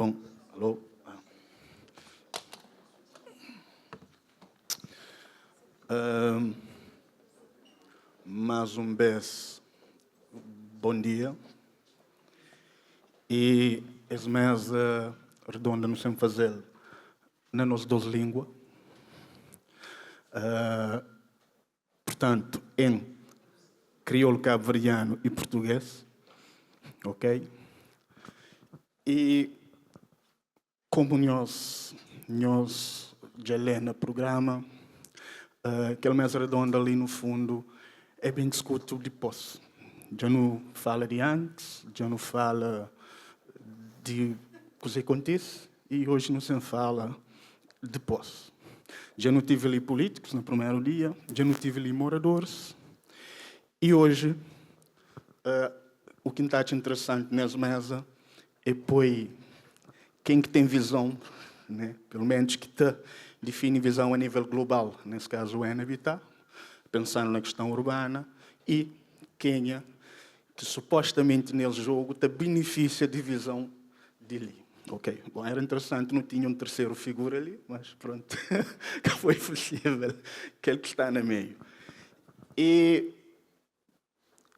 Bom, alô. Mais um vez, bom dia. E essa mesa redonda nos sempre fazer na nossa duas línguas. Portanto, em crioulo cabo-verdiano e português. Ok? E como nós já lê no programa, aquela mesa redonda ali no fundo é bem discutido depois. Já não fala de antes, já não fala de o que acontece e hoje não se fala depois. Já não tive ali políticos no primeiro dia, já não tive ali moradores e hoje o que está interessante nessa mesa é pôr quem que tem visão, né? Pelo menos que define visão a nível global, nesse caso o Habitat, pensando na questão urbana, e quem é que supostamente nesse jogo te beneficia de visão de ali. Ok, bom, era interessante, não tinha um terceiro figura ali, mas pronto, que foi possível, aquele que está no meio. E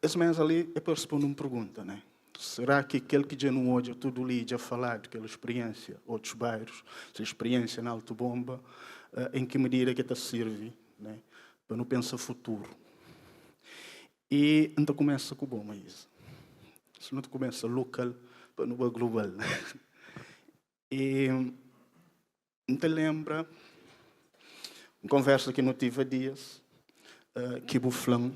esse mês ali é para responder uma pergunta, né? Será que aquele que já não hoje tudo ali já falar daquela experiência, outros bairros, essa experiência na Alto Bomba, em que medida que ela serve, né? Para não pensar futuro. E então começa com o bom, mas se não começa local, para não global. E então lembra uma conversa que não tive há dias, que o Flam,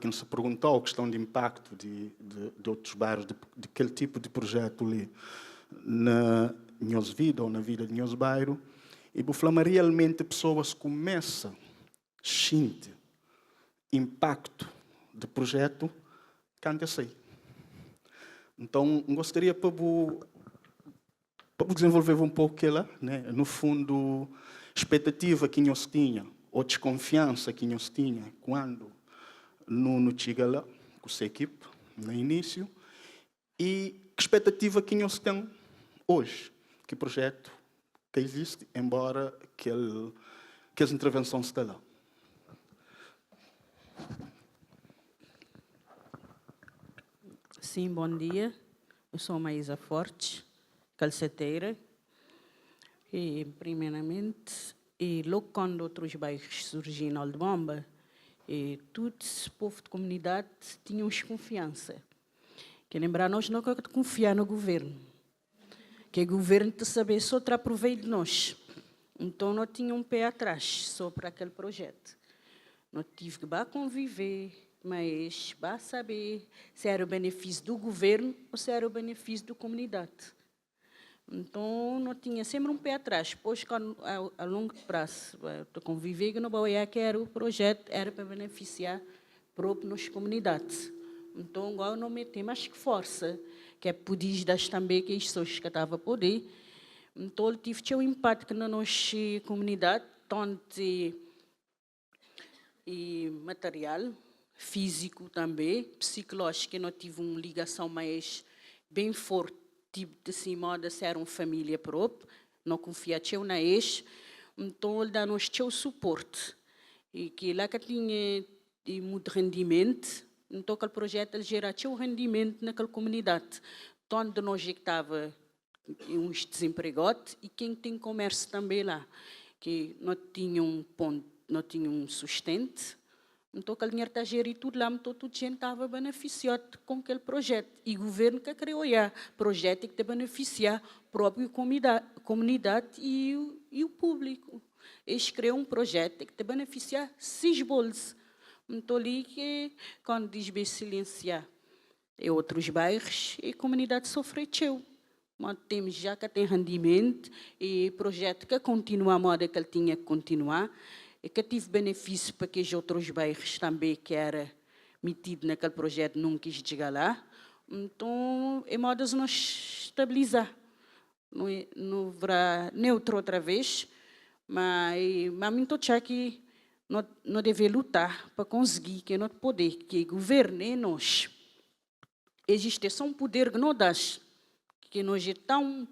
que nos perguntou a questão de impacto de outros bairros, de aquele tipo de projeto ali na nossa vida ou na vida de nosso bairro, e o Flam realmente pessoas começam a sentir impacto do projeto canta sei. Então, gostaria para desenvolver um pouco aquela, né? No fundo, expectativa que nós tinha, ou desconfiança que nós tinha quando não chega lá, com a equipe, no início, e que expectativa que nós temos hoje, que projeto que existe, embora que as intervenções estão lá. Sim, bom dia. Eu sou Maísa Fortes, calceteira. E, primeiramente, logo quando outros bairros surgiram na Alto Bomba, todo esse povo de comunidade tinha desconfiança. Que lembrar, nós não queremos confiar no governo. Que o governo te saber só tirar proveito de nós. Então, não tinha um pé atrás só para aquele projeto. Não tive que conviver, mas para saber se era o benefício do governo ou se era o benefício da comunidade. Então, não tinha sempre um pé atrás. Depois, a longo prazo, eu convivi que não vou que era o projeto era para beneficiar próprio nas comunidades. Então, agora não meti mais que força, que é poder das também que as pessoas que estavam a poder. Então, eu tive um impacto na nossa comunidade, tanto e material, físico também, psicológico, que não tive uma ligação mais bem forte, tipo de assim, modo de ser uma família própria, não confia na ex, então ele dá-nos o suporte. E que lá que tinha muito rendimento, então aquele projeto ele gera o rendimento naquela comunidade. Tanto nós que estava uns desempregados e quem tem comércio também lá, que não tinha um ponto, não tinha um sustento, então aquele dinheiro está gerido tudo lá, então toda a gente estava beneficiado com aquele projeto. E o governo que criou projeto que te beneficiar a própria comunidade e o público. Eles criam um projeto que te beneficiar esses bolsos. Então ali que quando diz bem silenciar em outros bairros, a comunidade sofreu. Mas temos já que tem rendimento e projeto que continua a moda que ele tinha que continuar e que tive benefício para que os outros bairros também que era metido naquele projeto não quis chegar lá. Então, é modo de nós estabilizar. Não haverá neutro outra vez, mas mim estou que não deve lutar para conseguir que não poder que governe nós. Existe só um poder que não dá, que nós é tão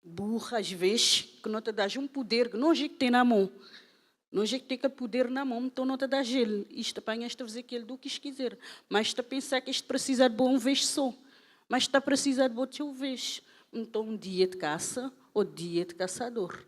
burra às vezes que não te dá um poder que nós é que tem na mão. Nós é que tem aquele poder na mão, então não te dá ele. Isto apanhas-te a fazer aquilo do que quiser. Mas está a pensar que isto precisa de bom vez só. Mas está a precisar de bom teu vez. Então, um dia de caça ou dia de caçador.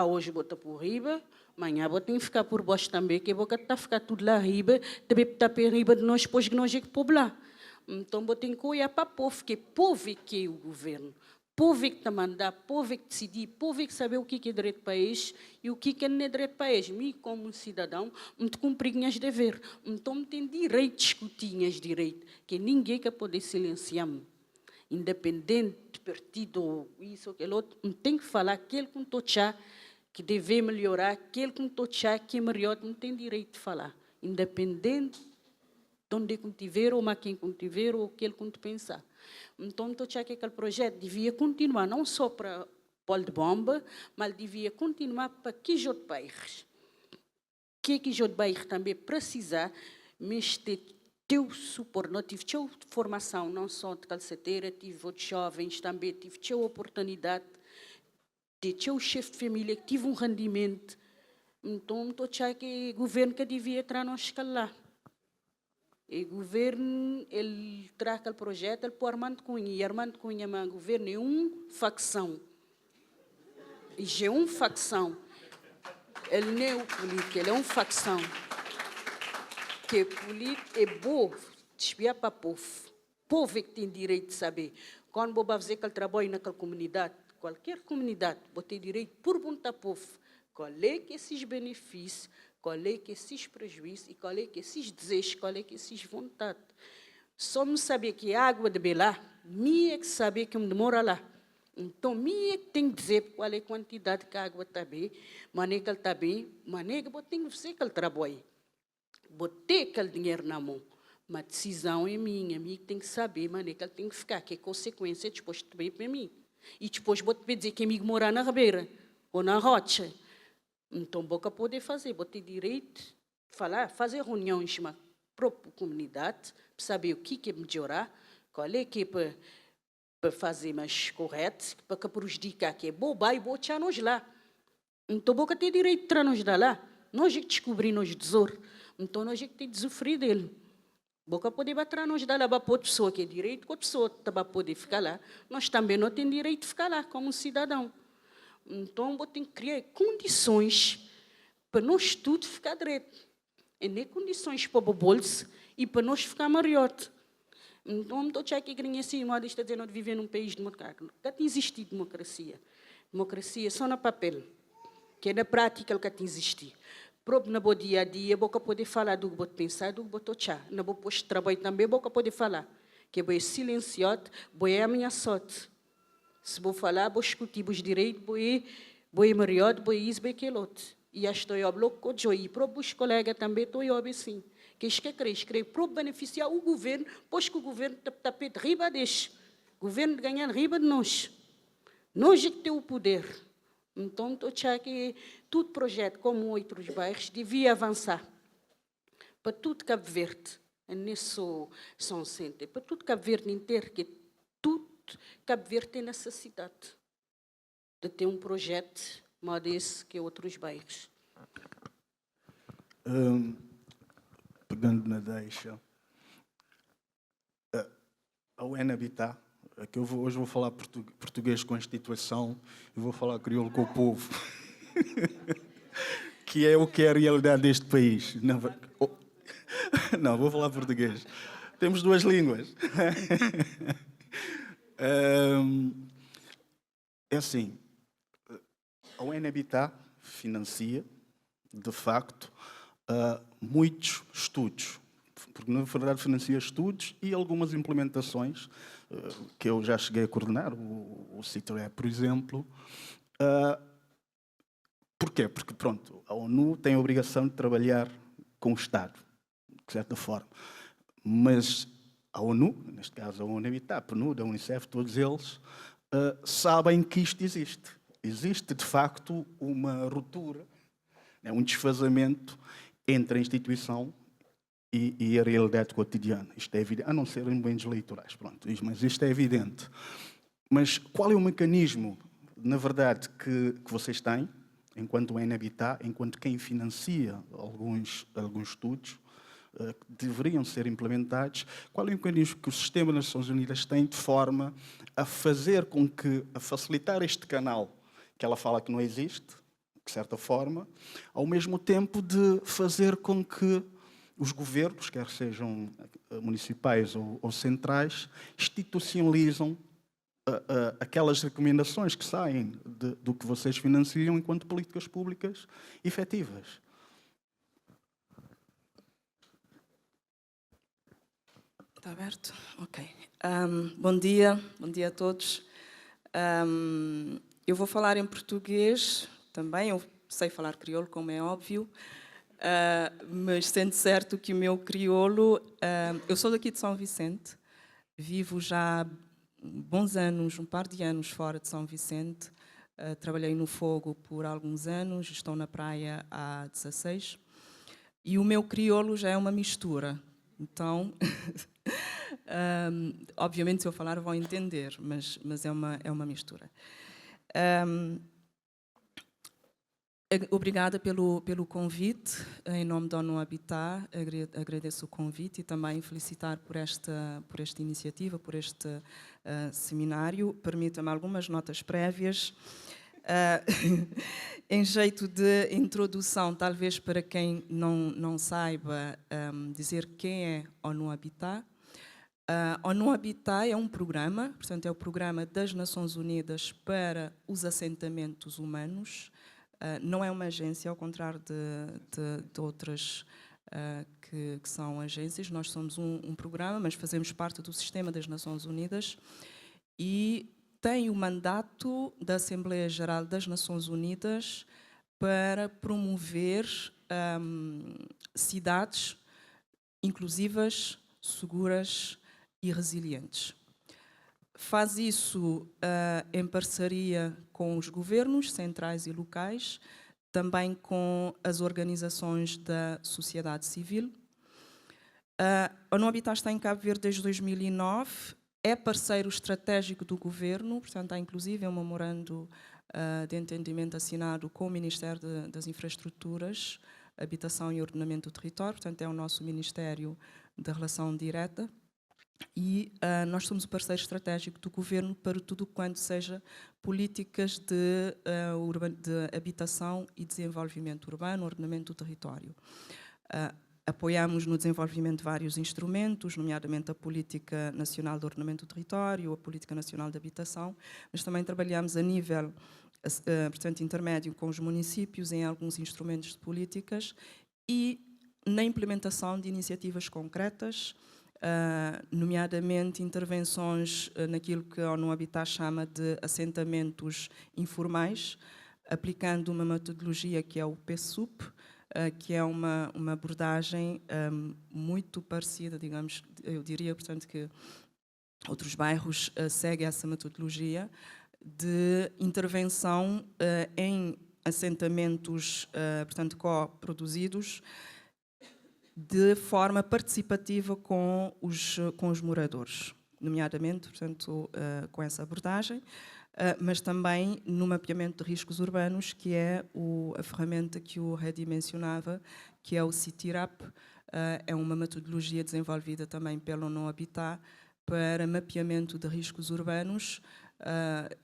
Hoje bota por riba, amanhã bota tem que ficar por baixo também, que a boca está a ficar tudo lá riba, também está por riba de nós, depois que nós é que poblar. Então, bota tem que olhar para o povo, que povo é que é o governo. Povo é que está a mandar, povo é que decidir, povo é que saber o que é direito para eles e o que não é direito para eles. Me, como cidadão, me cumprir os deveres. Então, me tem direito de discutir os direitos, que ninguém quer poder silenciar-me. Independente de partido ou isso ou aquele outro, me tem que falar aquele que me estou que deve melhorar, aquele que me estou que é melhor, me tem direito de falar. Independente de onde eu tiver, ou a quem eu tiver, ou aquele que eu pensar. Então, estou que aquele projeto devia continuar, não só para Polo de Bomba, mas devia continuar para que outros bairros. Que outros bairros também precisar, mas teu suporte. Não tive formação, não só de calceteira, tive outros jovens também, tive oportunidade de ter o chefe de família que tive um rendimento. Então, estou que o governo que devia entrar na escala. E o governo, ele traz aquele projeto, ele põe Armando Cunha. E Armando Cunha, mas o governo é uma facção. E já é uma facção. Ele não é o político, ele é uma facção. Que político é bom desviar para o povo. O povo é que tem direito de saber. Quando vou fazer aquele trabalho naquela comunidade, qualquer comunidade, vou ter direito por perguntar ao povo qual é que esses benefícios, qual é que esses prejuízos e qual é que esses desejos, qual é que esses vontades. Só me saber que a água de Belá, me é que saber que me demora lá. Então, me é que tem que dizer qual é a quantidade que a água está bem, maneira que ele está bem, maneira que eu tenho que fazer aquele trabalho. Botei aquele dinheiro na mão, mas a decisão é minha, que tem que saber, maneira que ele tem que ficar, que é consequência depois de bem para mim. E depois vou te dizer que amigo morar na Ribeira ou na Rocha. Então, vou poder fazer, vou ter direito de falar, fazer reuniões com a própria comunidade, para saber o que é melhorar, qual é que é para fazer mais correto, para que prejudicar, que é boba e vou tirar nós lá. Então, vou ter direito de tirar nós de lá. Nós é que descobrimos os tesouros. Então, nós é que temos de sofrer dele. Boca poder bater nós dar lá para outra pessoa que é direito, que outra pessoa também poder ficar lá. Nós também não temos direito de ficar lá como cidadão. Então, vou ter que criar condições para nós tudo ficar direito. E nem condições para o bolso e para nós ficar melhor. Então, estou aqui a ganhar assim, mas está dizendo de viver num país democrático. Nunca tem existido democracia. Democracia só no papel, que é na prática que tem existido. Próprio no meu dia a dia, vou poder falar do que vou pensar, do que vou tocar. No meu posto de trabalho também, vou poder falar. Que vou silenciar, vou a minha sorte. Se vou falar, vou discutir os direitos, vou melhor, vou isso, vou aquele outro. E estou a bloco de joio. E para os colegas também estou a assim. Que isto que creio para beneficiar o governo, pois que o governo está de riba deste. O governo ganha riba de nós. Nós é que temos o poder. Então, estou a que todo projeto, como outros bairros, devia avançar. Para tudo Cabo Verde, nesse São Centro, para tudo Cabo Verde inteiro, que tudo Cabo Verde tem necessidade de ter um projeto como esse que outros bairros. Pegando na deixa, a UNHABITAT, que hoje vou falar português com a instituição e vou falar crioulo com o povo, que é o que é a realidade deste país. Não, vou falar português. Temos duas línguas. É assim, a UNHABITAT financia, de facto, muitos estudos, porque na verdade financia estudos e algumas implementações que eu já cheguei a coordenar, o CITRE, por exemplo. Porquê? Porque, pronto, a ONU tem a obrigação de trabalhar com o Estado, de certa forma. Mas a ONU, neste caso a UNHABITAT, a PNUD, a Unicef, todos eles sabem que isto existe. Existe, de facto, uma ruptura, um desfazamento entre a instituição e a realidade cotidiana. Isto é evidente, a não ser em bens eleitorais, pronto, mas isto é evidente. Mas qual é o mecanismo, na verdade, que vocês têm, enquanto NHabitat, enquanto quem financia alguns estudos, que deveriam ser implementados, qual é o mecanismo que o sistema das Nações Unidas tem de forma a fazer com que, a facilitar este canal, que ela fala que não existe, de certa forma, ao mesmo tempo de fazer com que os governos, quer sejam municipais ou centrais, institucionalizam aquelas recomendações que saem do que vocês financiam enquanto políticas públicas efetivas. Está aberto? Ok. Bom dia a todos. Eu vou falar em português também, eu sei falar crioulo, como é óbvio, mas sendo certo que o meu crioulo... eu sou daqui de São Vicente, vivo já há bons anos, um par de anos fora de São Vicente, trabalhei no fogo por alguns anos, estou na praia há 16, e o meu crioulo já é uma mistura, então... obviamente, se eu falar, vão entender, mas é uma mistura. Obrigada pelo convite, em nome da ONU Habitat, agradeço o convite e também felicitar por esta iniciativa, por este seminário. Permita-me algumas notas prévias. Em jeito de introdução, talvez para quem não saiba, dizer quem é ONU Habitat. A ONU Habitat é um programa, portanto é o programa das Nações Unidas para os assentamentos humanos. Não é uma agência, ao contrário de outras que são agências. Nós somos um programa, mas fazemos parte do sistema das Nações Unidas e tem o mandato da Assembleia Geral das Nações Unidas para promover cidades inclusivas, seguras e resilientes. Faz isso em parceria com os governos centrais e locais, também com as organizações da sociedade civil. A ONU Habitat está em Cabo Verde desde 2009, é parceiro estratégico do governo, portanto há inclusive um memorando de entendimento assinado com o Ministério das Infraestruturas, Habitação e Ordenamento do Território, portanto é o nosso Ministério da Relação Direta. E nós somos o parceiro estratégico do governo para tudo quanto seja políticas de habitação e desenvolvimento urbano, ordenamento do território. Apoiamos no desenvolvimento de vários instrumentos, nomeadamente a Política Nacional de Ordenamento do Território, a Política Nacional de Habitação, mas também trabalhamos a nível, portanto, intermédio com os municípios em alguns instrumentos de políticas e na implementação de iniciativas concretas, nomeadamente intervenções naquilo que a ONU Habitat chama de assentamentos informais, aplicando uma metodologia que é o PSUP, que é uma abordagem muito parecida, digamos, eu diria, portanto, que outros bairros seguem essa metodologia de intervenção em assentamentos, portanto, co-produzidos, de forma participativa com os moradores, nomeadamente, portanto, com essa abordagem, mas também no mapeamento de riscos urbanos, que é a ferramenta que o Hedi mencionava, que é o CITIRAP, é uma metodologia desenvolvida também pela ONU Habitat para mapeamento de riscos urbanos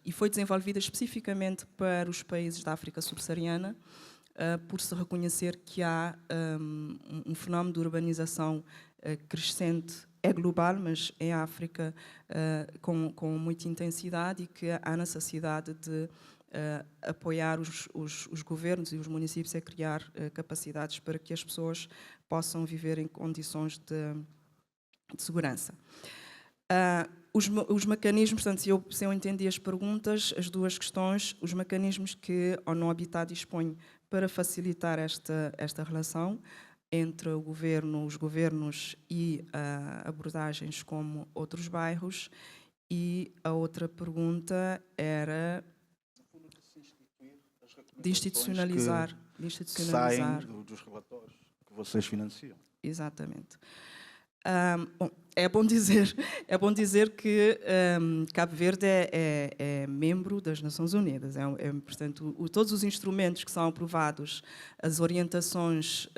e foi desenvolvida especificamente para os países da África subsaariana, por se reconhecer que há um fenómeno de urbanização crescente, é global, mas em África com muita intensidade e que há necessidade de apoiar os governos e os municípios a criar capacidades para que as pessoas possam viver em condições de segurança. Os mecanismos, portanto, se eu entendi as perguntas, as duas questões, os mecanismos que a ONU Habitat dispõe para facilitar esta relação entre o governo, os governos e abordagens como outros bairros. E a outra pergunta era de institucionalizar. Saem dos relatórios que vocês financiam. Exatamente. Bom, é bom dizer, que Cabo Verde é membro das Nações Unidas. Portanto, todos os instrumentos que são aprovados, as orientações,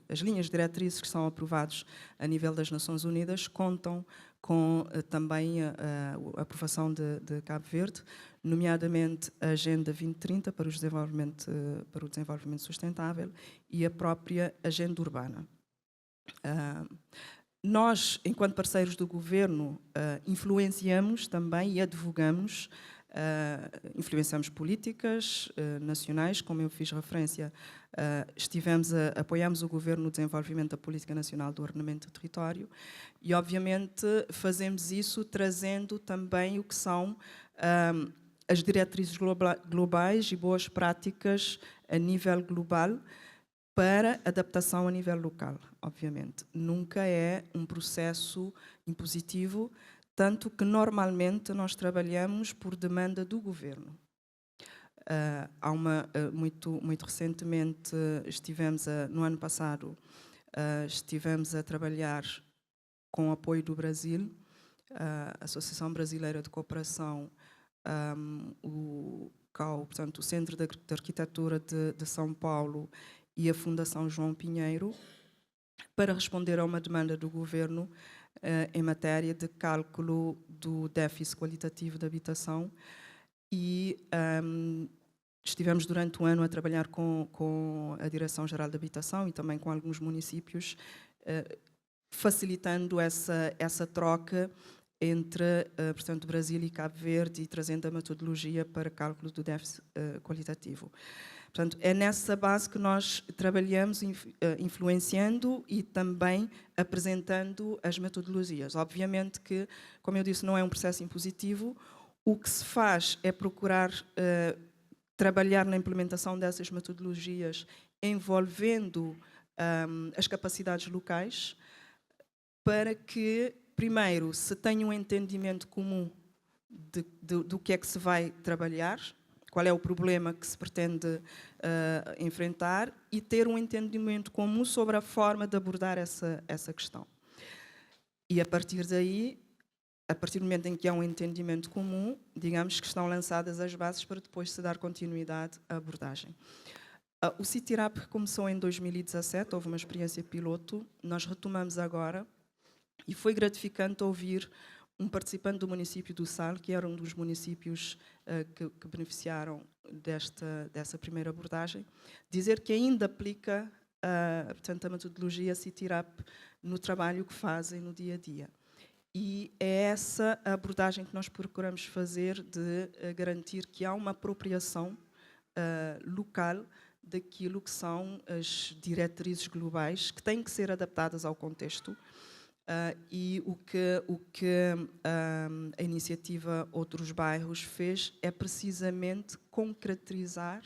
as linhas diretrizes que são aprovados a nível das Nações Unidas contam com também a aprovação de Cabo Verde, nomeadamente a Agenda 2030 para o desenvolvimento sustentável e a própria Agenda Urbana. Nós, enquanto parceiros do governo, influenciamos também e advogamos, influenciamos políticas nacionais, como eu fiz referência, apoiamos o governo no desenvolvimento da política nacional do ordenamento do território e, obviamente, fazemos isso trazendo também o que são as diretrizes globais e boas práticas a nível global, para adaptação a nível local, obviamente. Nunca é um processo impositivo, tanto que normalmente nós trabalhamos por demanda do governo. Muito recentemente, no ano passado, estivemos a trabalhar com o apoio do Brasil, a Associação Brasileira de Cooperação, portanto, o Centro de Arquitetura de São Paulo e a Fundação João Pinheiro, para responder a uma demanda do governo em matéria de cálculo do déficit qualitativo de habitação e estivemos durante um ano a trabalhar com a Direção-Geral de Habitação e também com alguns municípios, facilitando essa troca entre, portanto, Brasil e Cabo Verde e trazendo a metodologia para cálculo do déficit qualitativo. Portanto, é nessa base que nós trabalhamos, influenciando e também apresentando as metodologias. Obviamente que, como eu disse, não é um processo impositivo. O que se faz é procurar trabalhar na implementação dessas metodologias, envolvendo as capacidades locais, para que, primeiro, se tenha um entendimento comum do que é que se vai trabalhar, qual é o problema que se pretende enfrentar e ter um entendimento comum sobre a forma de abordar essa questão. E a partir daí, a partir do momento em que há um entendimento comum, digamos que estão lançadas as bases para depois se dar continuidade à abordagem. O CITIRAP começou em 2017, houve uma experiência piloto, nós retomamos agora e foi gratificante ouvir um participante do município do Sal, que era um dos municípios que beneficiaram dessa primeira abordagem, dizer que ainda aplica portanto, a metodologia CITIRAP no trabalho que fazem no dia a dia. E é essa a abordagem que nós procuramos fazer de garantir que há uma apropriação local daquilo que são as diretrizes globais que têm que ser adaptadas ao contexto. E o que a iniciativa Outros Bairros fez é precisamente concretizar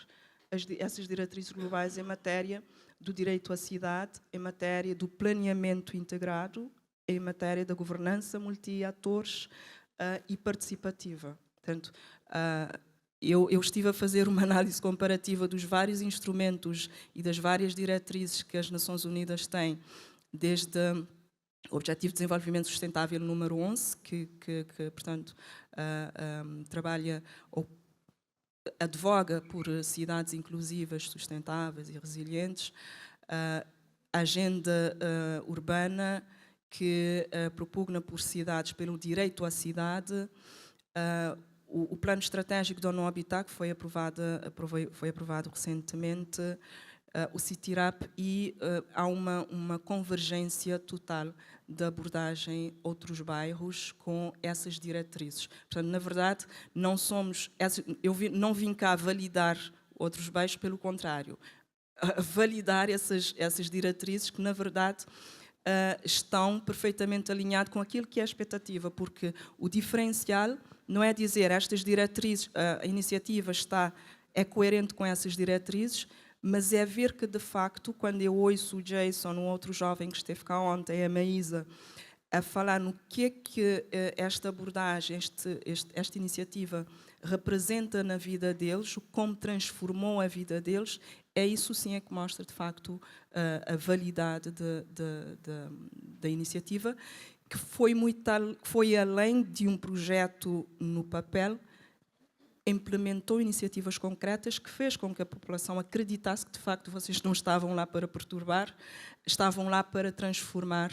essas diretrizes globais em matéria do direito à cidade, em matéria do planeamento integrado, em matéria da governança multi-atores e participativa. Portanto, eu estive a fazer uma análise comparativa dos vários instrumentos e das várias diretrizes que as Nações Unidas têm, desde o Objetivo de Desenvolvimento Sustentável número 11, que portanto, trabalha ou advoga por cidades inclusivas, sustentáveis e resilientes, a Agenda Urbana, que propugna por cidades pelo direito à cidade, o Plano Estratégico da ONU Habitat, que foi aprovado recentemente, o CITIRAP, e há uma convergência total da abordagem Outros Bairros com essas diretrizes. Portanto, na verdade, eu não vim cá validar Outros Bairros, pelo contrário, validar essas diretrizes que, na verdade, estão perfeitamente alinhadas com aquilo que é a expectativa, porque o diferencial não é dizer estas diretrizes, a iniciativa é coerente com essas diretrizes, mas é ver que, de facto, quando eu ouço o Jason, um outro jovem que esteve cá ontem, a Maísa, a falar no que é que esta abordagem, esta iniciativa representa na vida deles, como transformou a vida deles, é isso sim é que mostra, de facto, a validade da iniciativa, que foi além de um projeto no papel, implementou iniciativas concretas que fez com que a população acreditasse que, de facto, vocês não estavam lá para perturbar, estavam lá para transformar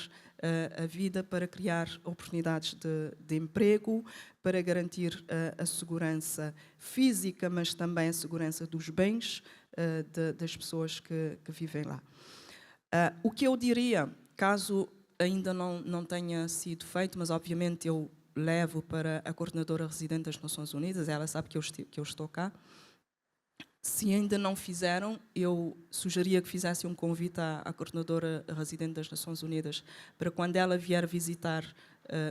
a vida, para criar oportunidades de emprego, para garantir a segurança física, mas também a segurança dos bens das pessoas que vivem lá. O que eu diria, caso ainda não tenha sido feito, mas obviamente eu levo para a coordenadora residente das Nações Unidas, ela sabe que eu estou cá. Se ainda não fizeram, eu sugeria que fizessem um convite à coordenadora residente das Nações Unidas para quando ela vier visitar,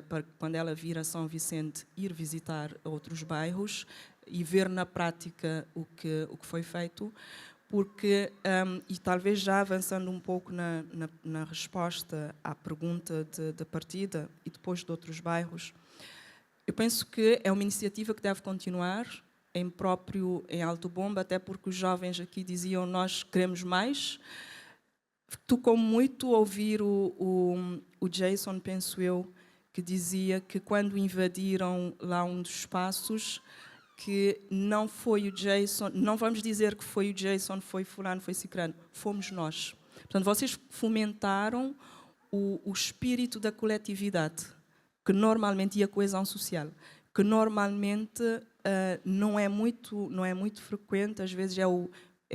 para quando ela vir a São Vicente, ir visitar outros bairros e ver na prática o que foi feito, porque, e talvez já avançando um pouco na resposta à pergunta de partida e depois de outros bairros, eu penso que é uma iniciativa que deve continuar em Alto Bomba, até porque os jovens aqui diziam nós queremos mais. Tocou muito ouvir o Jason, penso eu, que dizia que quando invadiram lá um dos espaços, que não foi o Jason, não vamos dizer que foi o Jason, foi fulano, foi cicrano, fomos nós. Portanto, vocês fomentaram o espírito da coletividade, que normalmente, e a coesão social, que normalmente não é muito frequente, às vezes é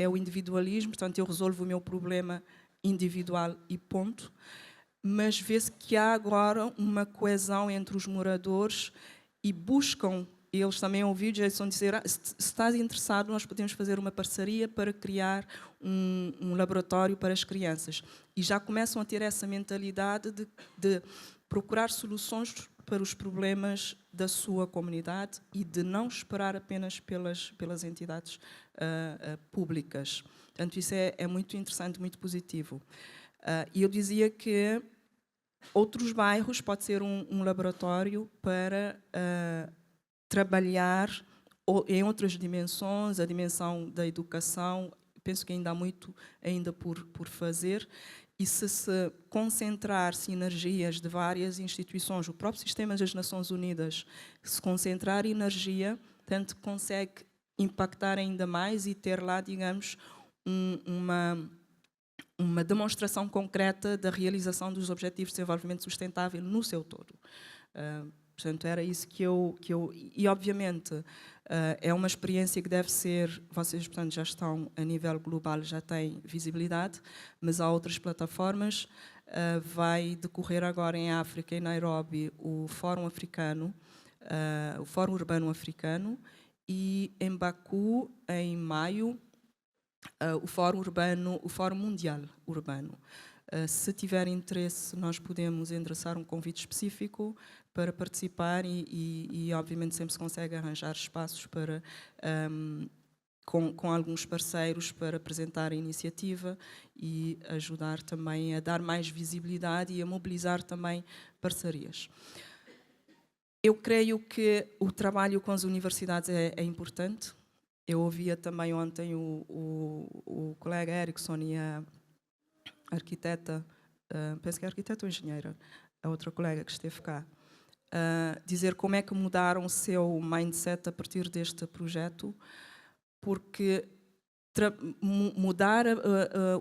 o individualismo, portanto eu resolvo o meu problema individual e ponto, mas vê-se que há agora uma coesão entre os moradores e buscam, eles também ouviram Jason dizer, se estás interessado nós podemos fazer uma parceria para criar um laboratório para as crianças, e já começam a ter essa mentalidade de procurar soluções para os problemas da sua comunidade e de não esperar apenas pelas entidades públicas. Portanto, isso é muito interessante, muito positivo. E eu dizia que outros bairros pode ser um laboratório para trabalhar em outras dimensões, a dimensão da educação. Penso que ainda há muito ainda por fazer. E se concentrar sinergias de várias instituições, o próprio sistema das Nações Unidas, se concentrar energia, tanto consegue impactar ainda mais e ter lá, digamos, uma demonstração concreta da realização dos Objetivos de Desenvolvimento Sustentável no seu todo. Portanto, era isso que eu... E, obviamente, é uma experiência que deve ser... Vocês, portanto, já estão a nível global, já têm visibilidade, mas há outras plataformas. Vai decorrer agora em África, em Nairobi, o Fórum Africano, o Fórum Urbano Africano, e em Baku, em maio, o Fórum Mundial Urbano. Se tiver interesse, nós podemos endereçar um convite específico para participar e obviamente sempre se consegue arranjar espaços para, com alguns parceiros para apresentar a iniciativa e ajudar também a dar mais visibilidade e a mobilizar também parcerias. Eu creio que o trabalho com as universidades é importante. Eu ouvia também ontem o colega Erickson e a arquiteta, penso que é arquiteta ou engenheira, a outra colega que esteve cá, dizer como é que mudaram o seu mindset a partir deste projeto, porque mudar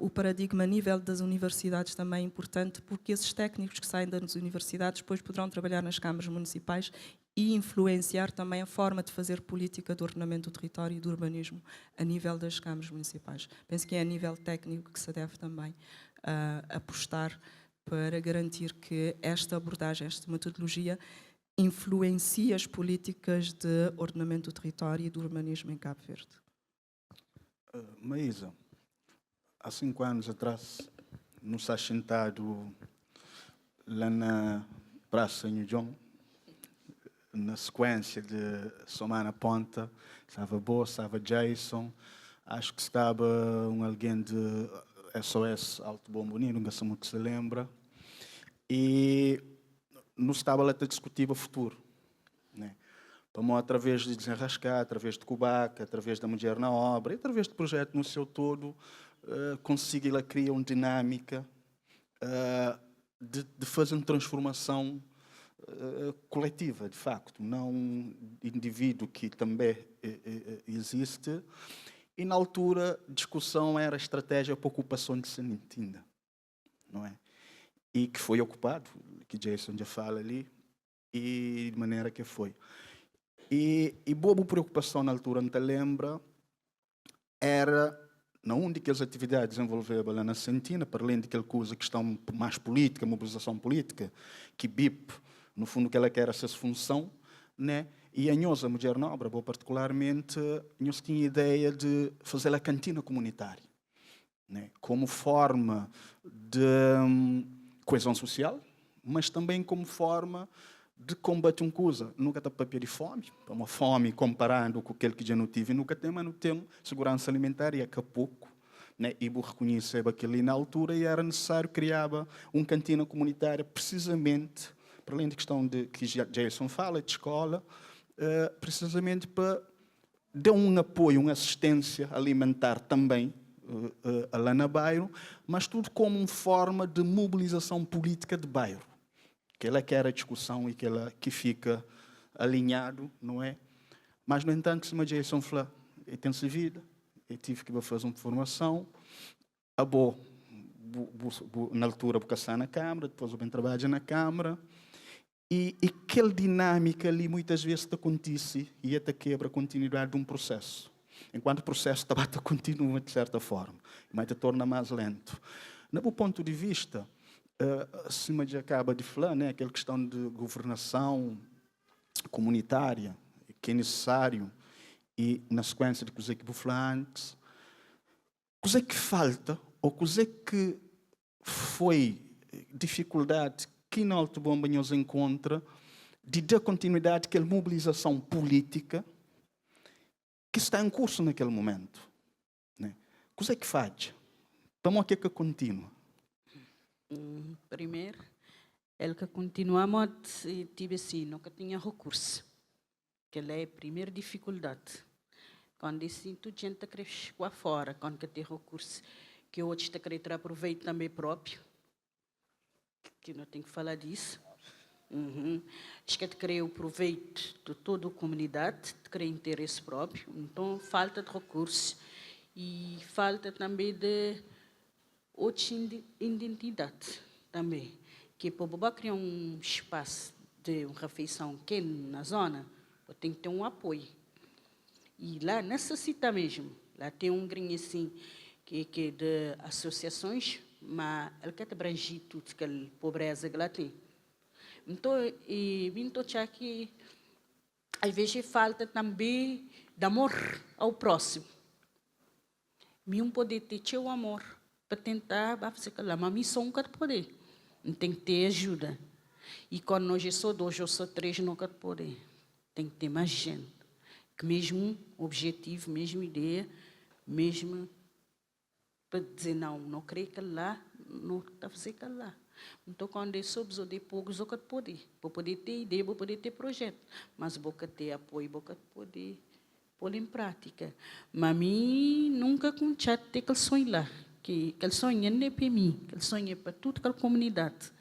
o paradigma a nível das universidades também é importante, porque esses técnicos que saem das universidades depois poderão trabalhar nas câmaras municipais e influenciar também a forma de fazer política de ordenamento do território e do urbanismo a nível das câmaras municipais. Penso que é a nível técnico que se deve também apostar para garantir que esta abordagem, esta metodologia, influencie as políticas de ordenamento do território e do urbanismo em Cabo Verde. Maísa, há 5 anos atrás, nos está sentado lá na Praça New John, na sequência de Somana Ponta, estava Boa, estava Jason, acho que estava alguém de SOS Alto Bombonim, nunca se muito se lembra, e nos estava lá a discutir o futuro, né? Para através de Desenrascar, através de Cubaca, através da Mulher na Obra, e através do projeto no seu todo, consiga ela criar uma dinâmica de fazer uma transformação coletiva, de facto, não indivíduo que também existe. E, na altura, a discussão era a estratégia para a ocupação de Santinda, não é? E que foi ocupado, que Jason já fala ali, e de maneira que foi. E boa preocupação na altura, não te lembra, era, não daquelas atividades desenvolvidas lá na Santina, para além daquela coisa, questão mais política, mobilização política, que BIP, no fundo, que ela quer essa função, né? E a nossa mulher nobre, particularmente, nós tinha a ideia de fazer a cantina comunitária, né? Como forma de coesão social, mas também como forma de combater uma coisa. Nunca está papel de fome, uma fome comparando com aquele que já não tive, nunca tem, mas não tem segurança alimentar e é que pouco, né? E vou reconhecer aquilo ali na altura e era necessário criar uma cantina comunitária precisamente, para além da questão de que Jason fala, de escola, precisamente para dar um apoio, uma assistência alimentar também lá na bairro, mas tudo como uma forma de mobilização política de bairro. Que ela quer a discussão e que fica alinhado, não é? Mas, no entanto, se a Jason fala, eu tenho vida, eu tive que fazer uma formação, na altura, vou caçar na Câmara, depois eu trabalho na Câmara, e aquela dinâmica ali muitas vezes acontece e até quebra a continuidade de um processo. Enquanto o processo continua de certa forma, mas te torna mais lento. No meu ponto de vista, acima de acaba de falar, né, aquela questão de governação comunitária, que é necessário, e na sequência de coisa que vou falar antes, coisa que falta, ou coisa que foi dificuldade que na Alto Bomba nos encontra, de dar continuidade àquela mobilização política que está em curso naquele momento. Né? Coisa que faz? Estamos aqui que continua. Primeiro, ele que continuamos tive assim, nunca tinha recurso. Que é a primeira dificuldade. Quando assim, tu gente quer chegar fora, quando que tem recurso, que outros te querem tirar proveito também próprio, que não tem que falar disso. Acho que te querer o proveito de toda a comunidade, te querer interesse próprio. Então, falta de recursos e falta também de outra identidade também. Que para criar um espaço de uma refeição quente na zona, tem que ter um apoio. E lá necessita mesmo. Lá tem um grinho assim, que é de associações, mas ele quer abranger tudo aquela pobreza que lá tem. Então, que às vezes falta também de amor ao próximo. Não poder ter o amor para tentar fazer aquela missão que poder. Tem que ter ajuda. E quando nós só dois ou só três, não pode poder. Tem que ter mais gente. Que mesmo objetivo, mesma ideia, mesmo para dizer não creio que lá, não está a fazer que lá. Então, quando eu soube de poucos, eu poder ter ideia, vou poder ter projeto, mas vou ter apoio, vou poder pôr em prática. Mas a mim nunca conchate ter aquele sonho lá, que aquele sonho não é para mim, aquele sonho é para toda aquela comunidade,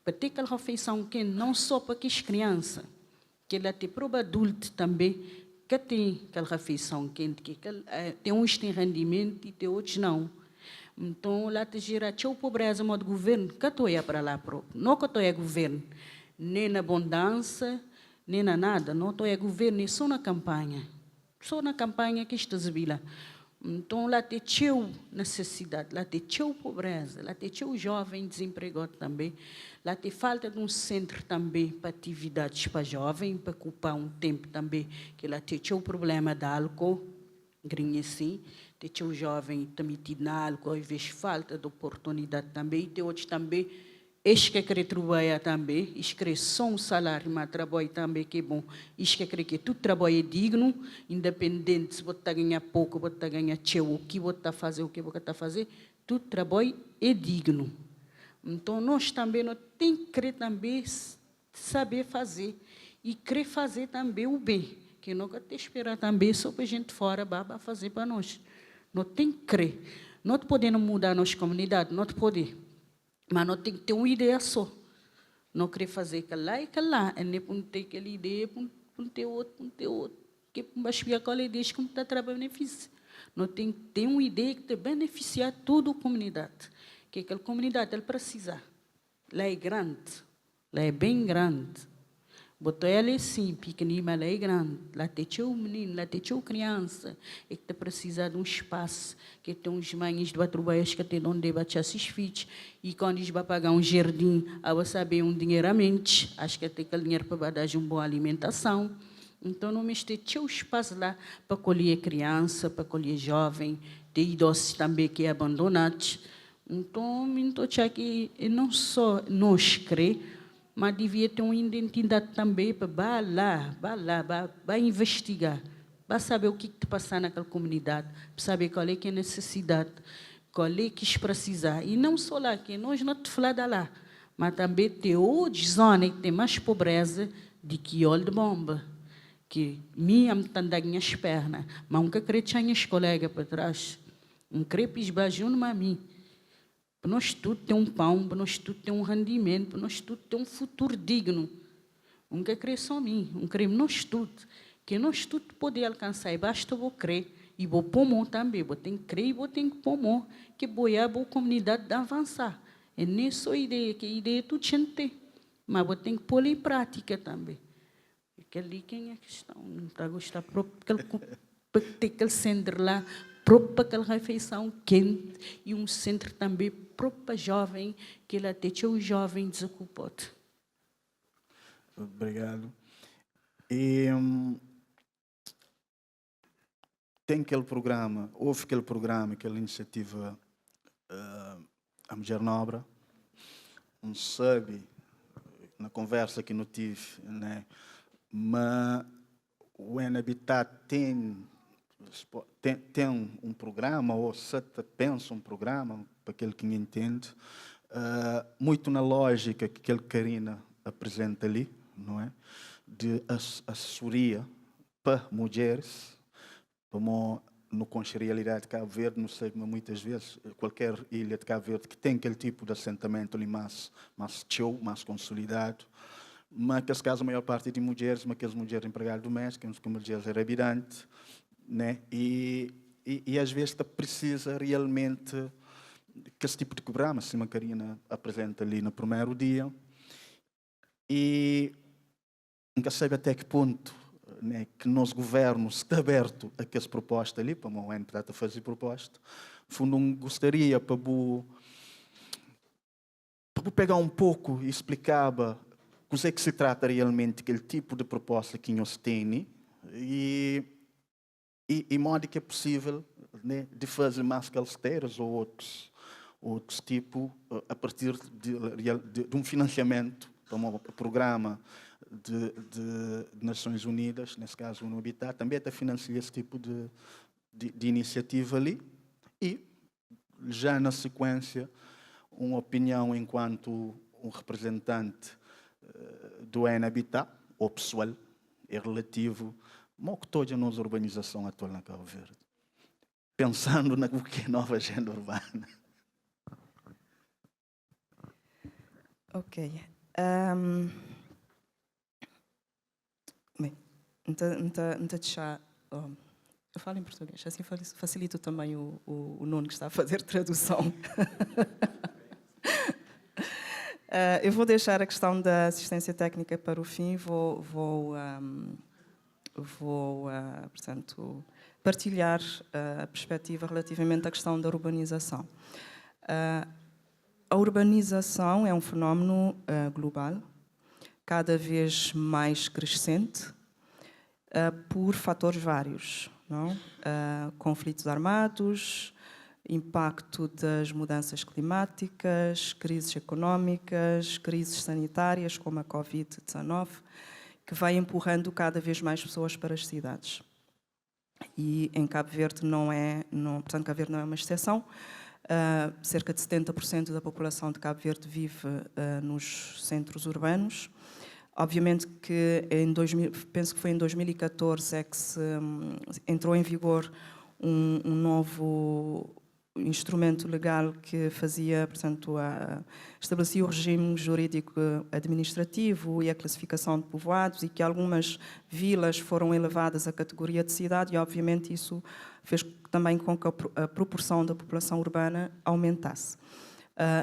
para ter aquela refeição que não só para as crianças, que ela tem para o adulto também, que tem aquela refeição quente, que tem uns têm rendimento e tem outros não. Então, lá te gira a pobreza modo governo, que tu é para lá próprio. Não que tu é governo, nem na abundância, nem na nada. Não tu é governo, é só na campanha. Só na campanha que está zibila. Então, lá te teu necessidade, lá te teu pobreza, lá te teu jovem desempregado também. Lá te falta de um centro também para atividades para jovem, para ocupar um tempo também, que lá te teu problema de álcool, grinha assim. Tem um jovem metido na álcool, às vezes falta de oportunidade também, e tem outros também, eles que querem trabalhar também, eles querem só um salário, mas trabalho também que é bom, eles que querem que todo trabalho é digno, independente se você está ganhando pouco, você está ganhando o que você está fazendo, o que você está fazendo, todo trabalho é digno. Então, nós também não temos que querer também saber fazer, e querer fazer também o bem, que nunca te esperar também só para a gente fora, baba fazer para nós. Não tem que crer. Não te podemos mudar a nossa comunidade, não te pode. Mas nós temos que ter uma ideia só. Não querer fazer aquilo lá e aquilo lá. É nem para ter aquela ideia, para ter outro. Que para baixar aquela ideia que está trabalhando benefício. Nós temos que ter uma ideia que te beneficiar toda a comunidade. Que aquela comunidade ela precisa. Lá é grande. Lá é bem grande. Botou ela assim, pequenina, mas ela é grande. Lá tem teu menino, lá tem teu criança. E que precisa de um espaço. Que tem uns mães de trabalhar que tem onde bater esses filhos. E quando eles vão pagar um jardim, ela saber um dinheiro a mente. Acho que tem aquele dinheiro para dar uma boa alimentação. Então, não me ter teu espaço lá para colher criança, para colher jovem. Tem idosos também que é abandonados. Então, eu estou aqui, não só nós crer, mas devia ter uma identidade também para vai investigar, para saber o que está passando naquela comunidade, para saber qual é que é a necessidade, qual é que eles precisam. E não só lá, que nós não te falamos lá, mas também tem outras zonas que tem mais pobreza de que óleo de bomba, que minha está dando minhas pernas, mas nunca queria tinha minhas colegas para trás, não queria pisbar junto a mim. Para nós tudo ter um pão, para nós tudo ter um rendimento, para nós tudo ter um futuro digno. Não quer crer só em mim, não queremos nós tudo. Que nós tudo podemos alcançar, e basta eu crer, e vou pôr mão também, vou ter que crer e vou ter que pôr mão, que boiar a comunidade de avançar. É nem só ideia, que a ideia tudo gente tem, mas vou ter que pôr em prática também. Porque ali quem é a questão, não está a gostar próprio, ter aquele centro lá, próprio para aquela refeição quente e um centro também próprio para jovem, que ele até tinha um jovem desocupado. Obrigado. E tem aquele programa, houve aquele programa, aquela iniciativa A Mulher Nobre, não sabe, na conversa que não tive, né? Mas o Habitat tem um programa, ou se pensa um programa, para aquele que entende, muito na lógica que aquele Karina apresenta ali, não é? De assessoria para mulheres, como no Conselho de Cabo Verde, não sei, mas muitas vezes, qualquer ilha de Cabo Verde que tem aquele tipo de assentamento ali mais show, mais consolidado, mas que, caso, a maior parte de mulheres, mas aquelas mulheres empregadas domésticas, que mulheres habitantes, né? E às vezes precisa realmente que esse tipo de programa, assim, a Karina apresenta ali no primeiro dia, e nunca sabe até que ponto, né, que nosso governo está aberto a que essa proposta ali, para o ONU para fazer proposta, não gostaria para pegar um pouco e explicava o que é que se trata realmente aquele tipo de proposta que nós temos e modo que é possível, né, de fazer mais calceteiras ou outros tipos a partir de um financiamento para um programa de Nações Unidas, nesse caso o Habitat, também está financiando esse tipo de iniciativa ali e, já na sequência, uma opinião enquanto um representante do Habitat, ou pessoal, é relativo ao que toda a nossa urbanização atual na Cabo Verde, pensando no que é nova agenda urbana. Ok. Bem, não deixar. Eu falo em português, assim facilito também o Nuno que está a fazer tradução. Eu vou deixar a questão da assistência técnica para o fim, portanto, partilhar a perspectiva relativamente à questão da urbanização. A urbanização é um fenómeno global, cada vez mais crescente, por fatores vários, não? Conflitos armados, impacto das mudanças climáticas, crises económicas, crises sanitárias, como a Covid-19, que vai empurrando cada vez mais pessoas para as cidades. E em Cabo Verde portanto, Cabo Verde não é uma exceção. Cerca de 70% da população de Cabo Verde vive nos centros urbanos. Obviamente que penso que foi em 2014 é que entrou em vigor um novo instrumento legal que fazia, portanto, estabelecia o regime jurídico administrativo e a classificação de povoados, e que algumas vilas foram elevadas à categoria de cidade, e obviamente isso fez também com que a proporção da população urbana aumentasse.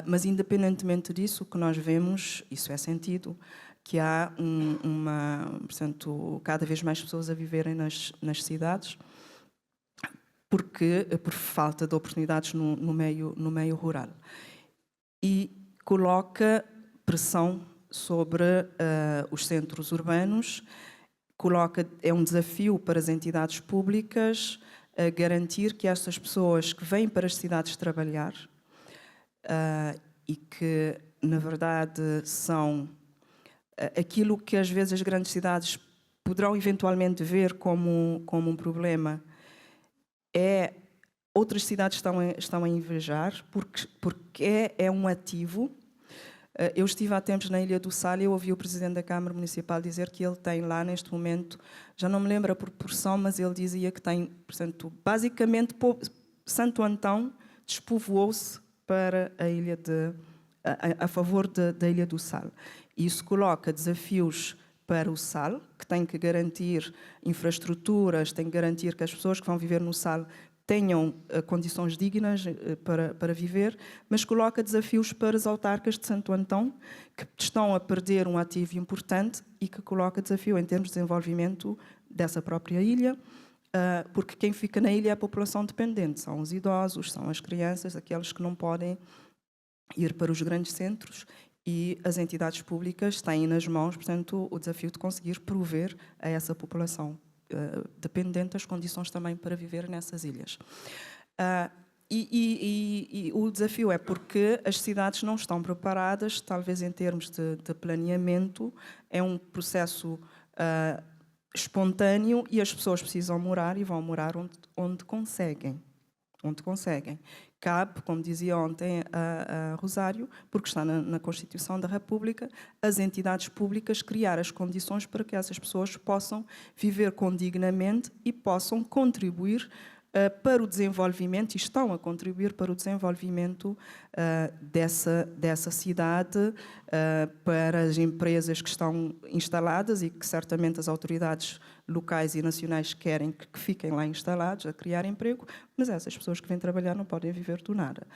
Mas independentemente disso, o que nós vemos, isso é sentido, que há portanto, cada vez mais pessoas a viverem nas cidades, por falta de oportunidades no meio rural. E coloca pressão sobre os centros urbanos, é um desafio para as entidades públicas garantir que estas pessoas que vêm para as cidades trabalhar e que, na verdade, são aquilo que às vezes as grandes cidades poderão eventualmente ver como um problema, outras cidades estão a invejar, porque é um ativo. Eu estive há tempos na Ilha do Sal e eu ouvi o Presidente da Câmara Municipal dizer que ele tem lá, neste momento, já não me lembro a proporção, mas ele dizia que tem, portanto, basicamente, Santo Antão despovoou-se para a ilha a favor da Ilha do Sal. Isso coloca desafios para o Sal, que tem que garantir infraestruturas, tem que garantir que as pessoas que vão viver no Sal tenham condições dignas para viver, mas coloca desafios para as autarcas de Santo Antão, que estão a perder um ativo importante e que coloca desafio em termos de desenvolvimento dessa própria ilha, porque quem fica na ilha é a população dependente, são os idosos, são as crianças, aqueles que não podem ir para os grandes centros, e as entidades públicas têm nas mãos, portanto, o desafio de conseguir prover a essa população dependente das condições também para viver nessas ilhas. E o desafio é porque as cidades não estão preparadas, talvez em termos de planeamento, é um processo espontâneo e as pessoas precisam morar e vão morar onde conseguem. Cabe, como dizia ontem a Rosário, porque está na Constituição da República, as entidades públicas criar as condições para que essas pessoas possam viver condignamente e possam contribuir para o desenvolvimento, e estão a contribuir para o desenvolvimento dessa cidade, para as empresas que estão instaladas e que certamente as autoridades locais e nacionais querem que fiquem lá instalados, a criar emprego, mas essas pessoas que vêm trabalhar não podem viver do nada.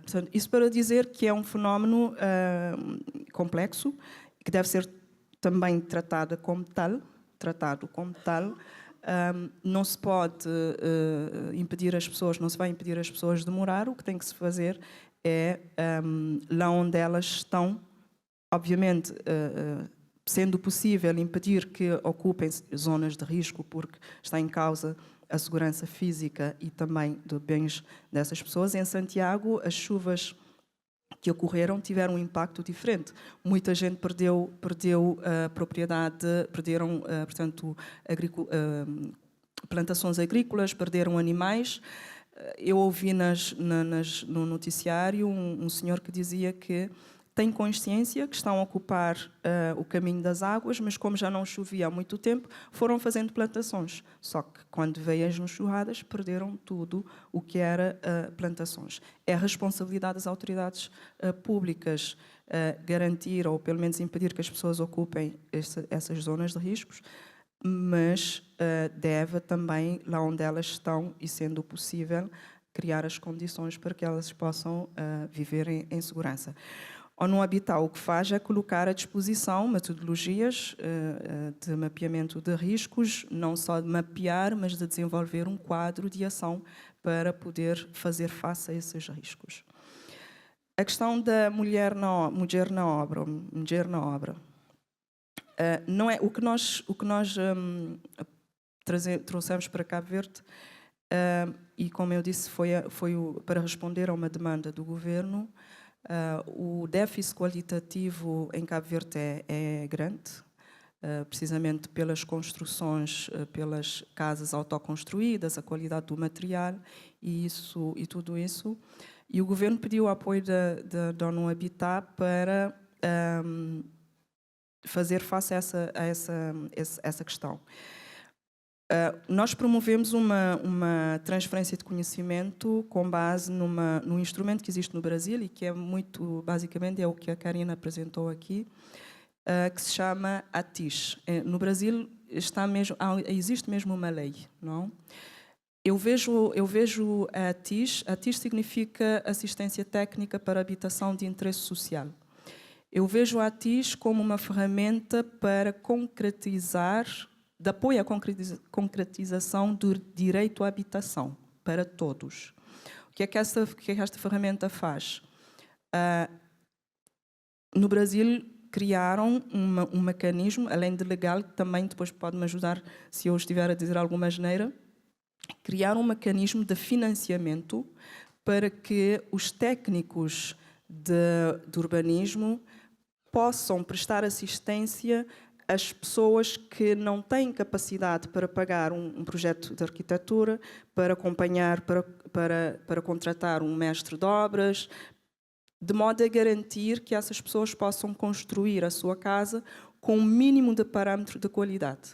Portanto, isso para dizer que é um fenómeno complexo, que deve ser também tratado como tal. Não se pode impedir as pessoas, não se vai impedir as pessoas de morar. O que tem que se fazer é, lá onde elas estão, obviamente, sendo possível, impedir que ocupem zonas de risco, porque está em causa a segurança física e também de bens dessas pessoas. Em Santiago, as chuvas que ocorreram tiveram um impacto diferente. Muita gente perdeu propriedade, perderam, portanto, plantações agrícolas, perderam animais. Eu ouvi no noticiário um senhor que dizia que tem consciência que estão a ocupar o caminho das águas, mas como já não chovia há muito tempo, foram fazendo plantações. Só que quando veio as enxurradas, perderam tudo o que era plantações. É responsabilidade das autoridades públicas garantir, ou pelo menos impedir, que as pessoas ocupem essas zonas de riscos, mas deve também, lá onde elas estão, e sendo possível, criar as condições para que elas possam viver em segurança. Ou no Habitat, o que faz é colocar à disposição metodologias de mapeamento de riscos, não só de mapear, mas de desenvolver um quadro de ação para poder fazer face a esses riscos. A questão da mulher na obra, não é o que nós trouxemos para Cabo Verde, e como eu disse, foi para responder a uma demanda do governo. O déficit qualitativo em Cabo Verde é grande, precisamente pelas construções, pelas casas autoconstruídas, a qualidade do material e tudo isso. E o governo pediu o apoio da ONU Habitat para fazer face a essa questão. Nós promovemos uma transferência de conhecimento com base num instrumento que existe no Brasil e que é muito, basicamente, é o que a Karina apresentou aqui, que se chama ATIS. No Brasil existe mesmo uma lei, não? Eu vejo a ATIS significa Assistência Técnica para Habitação de Interesse Social. Eu vejo a ATIS como uma ferramenta para concretizar, de apoio à concretização do direito à habitação para todos. O que é que esta ferramenta faz? No Brasil, criaram um mecanismo, além de legal, que também depois pode me ajudar se eu estiver a dizer alguma asneira, criaram um mecanismo de financiamento para que os técnicos de urbanismo possam prestar assistência às pessoas que não têm capacidade para pagar um projeto de arquitetura, para acompanhar, para contratar um mestre de obras, de modo a garantir que essas pessoas possam construir a sua casa com um mínimo de parâmetro de qualidade.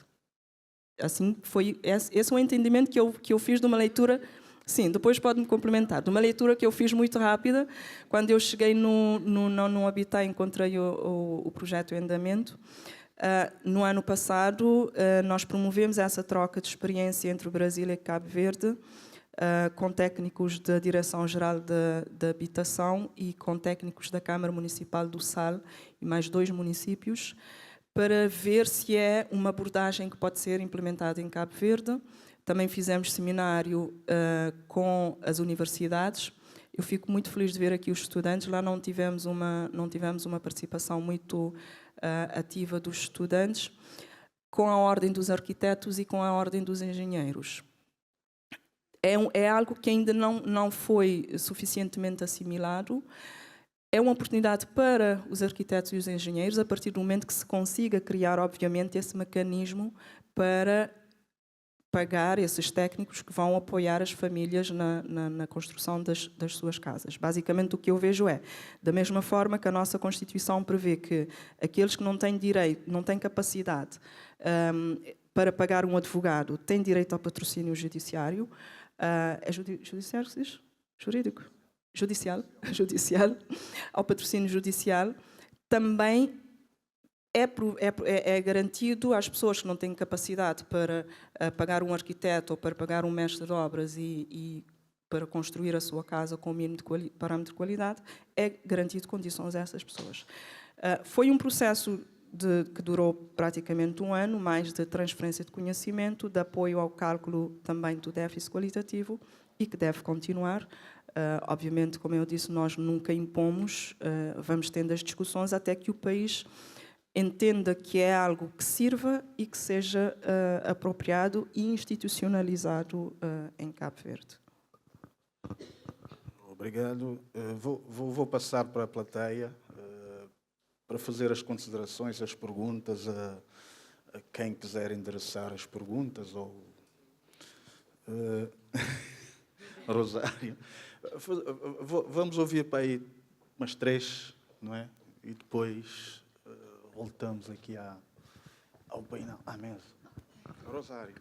Assim, esse é o entendimento que eu fiz de uma leitura. Sim, depois pode-me complementar. De uma leitura que eu fiz muito rápida, quando eu cheguei no Habitat, encontrei o projeto em andamento. No ano passado, nós promovemos essa troca de experiência entre o Brasil e Cabo Verde, com técnicos da Direção-Geral da Habitação e com técnicos da Câmara Municipal do Sal e mais 2 municípios, para ver se é uma abordagem que pode ser implementada em Cabo Verde. Também fizemos seminário com as universidades. Eu fico muito feliz de ver aqui os estudantes. Lá não tivemos uma participação muito ativa dos estudantes, com a Ordem dos Arquitetos e com a Ordem dos Engenheiros. É algo que ainda não foi suficientemente assimilado. É uma oportunidade para os arquitetos e os engenheiros, a partir do momento que se consiga criar, obviamente, esse mecanismo para pagar esses técnicos que vão apoiar as famílias na construção das suas casas. Basicamente, o que eu vejo é, da mesma forma que a nossa Constituição prevê que aqueles que não têm direito, não têm capacidade para pagar um advogado, têm direito ao patrocínio judiciário. É judiciário que se diz? Jurídico? Judicial, ao patrocínio judicial, também é garantido às pessoas que não têm capacidade para pagar um arquiteto ou para pagar um mestre de obras e para construir a sua casa com o mínimo de parâmetro de qualidade, é garantido condições a essas pessoas. Foi um processo que durou praticamente 1 ano, mais de transferência de conhecimento, de apoio ao cálculo também do déficit qualitativo e que deve continuar. Obviamente, como eu disse, nós nunca impomos, vamos tendo as discussões até que o país entenda que é algo que sirva e que seja apropriado e institucionalizado em Cabo Verde. Obrigado. Vou passar para a plateia para fazer as considerações, as perguntas a quem quiser endereçar as perguntas ou Rosário. Vamos ouvir para aí umas 3, não é? E depois voltamos aqui ao painel, à mesa. Rosário.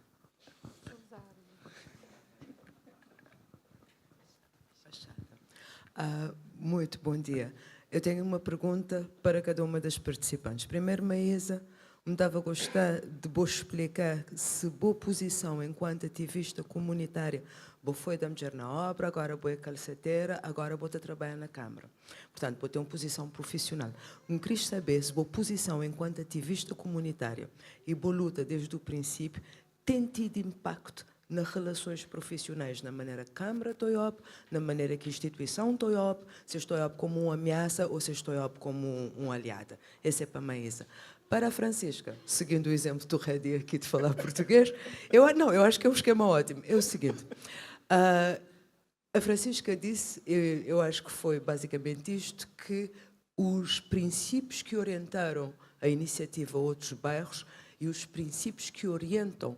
Muito bom dia. Eu tenho uma pergunta para cada uma das participantes. Primeiro, Maísa, me dava a gostar de vos explicar se boa posição enquanto ativista comunitária foi da mulher na obra, agora vou calceteira, agora vou trabalhar na Câmara. Portanto, vou ter uma posição profissional. Eu queria saber se boa posição enquanto ativista comunitária e boa luta desde o princípio tem tido impacto nas relações profissionais, na maneira que a Câmara TOIOP, na maneira que a instituição TOIOP, se estou como uma ameaça ou se estou como uma aliada. Essa é para a Maísa. Para a Francisca, seguindo o exemplo do Redi aqui de falar português, eu acho que é um esquema ótimo. É o seguinte, a Francisca disse, eu acho que foi basicamente isto, que os princípios que orientaram a iniciativa Outros Bairros e os princípios que orientam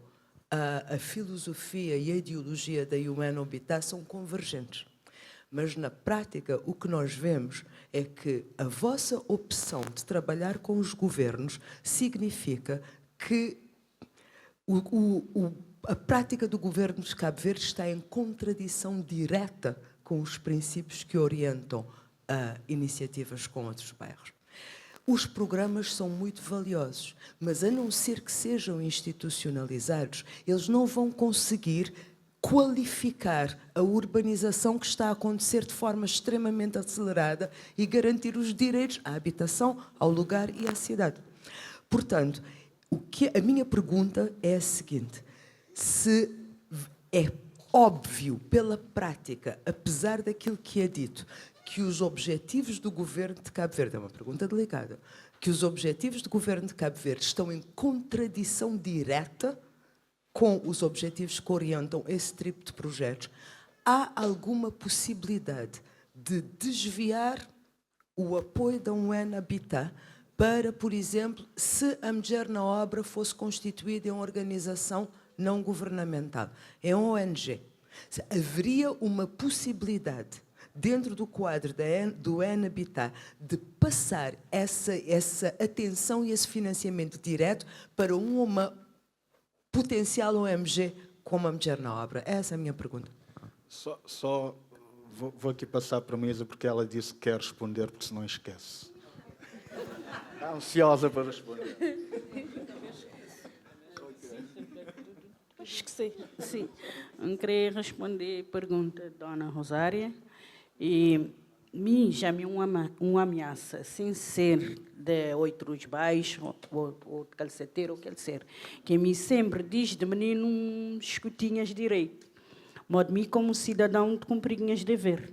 a filosofia e a ideologia da UN Habitat são convergentes. Mas, na prática, o que nós vemos é que a vossa opção de trabalhar com os governos significa que a prática do governo de Cabo Verde está em contradição direta com os princípios que orientam iniciativas com outros bairros. Os programas são muito valiosos, mas a não ser que sejam institucionalizados, eles não vão conseguir qualificar a urbanização que está a acontecer de forma extremamente acelerada e garantir os direitos à habitação, ao lugar e à cidade. Portanto, a minha pergunta é a seguinte: se é óbvio pela prática, apesar daquilo que é dito, que os objetivos do governo de Cabo Verde, é uma pergunta delicada, que os objetivos do governo de Cabo Verde estão em contradição direta com os objetivos que orientam esse tipo de projetos, há alguma possibilidade de desviar o apoio da UN Habitat para, por exemplo, se a Mulher na Obra fosse constituída em uma organização não governamental, em uma ONG? Haveria uma possibilidade, dentro do quadro do UN Habitat, de passar essa atenção e esse financiamento direto para uma potencial OMG como a Mulher na Obra? Essa é a minha pergunta. Vou aqui passar para a mesa porque ela disse que quer responder, porque senão esquece. Está ansiosa para responder. Esqueci. Sim. Eu queria responder a pergunta da Dona Rosária. E já me uma ameaça, sem ser de outros baixos, ou de calceteiro, ou quer ser, que me sempre diz de menino escutinhas direito. Mas mim, como cidadão, cumprinhas dever.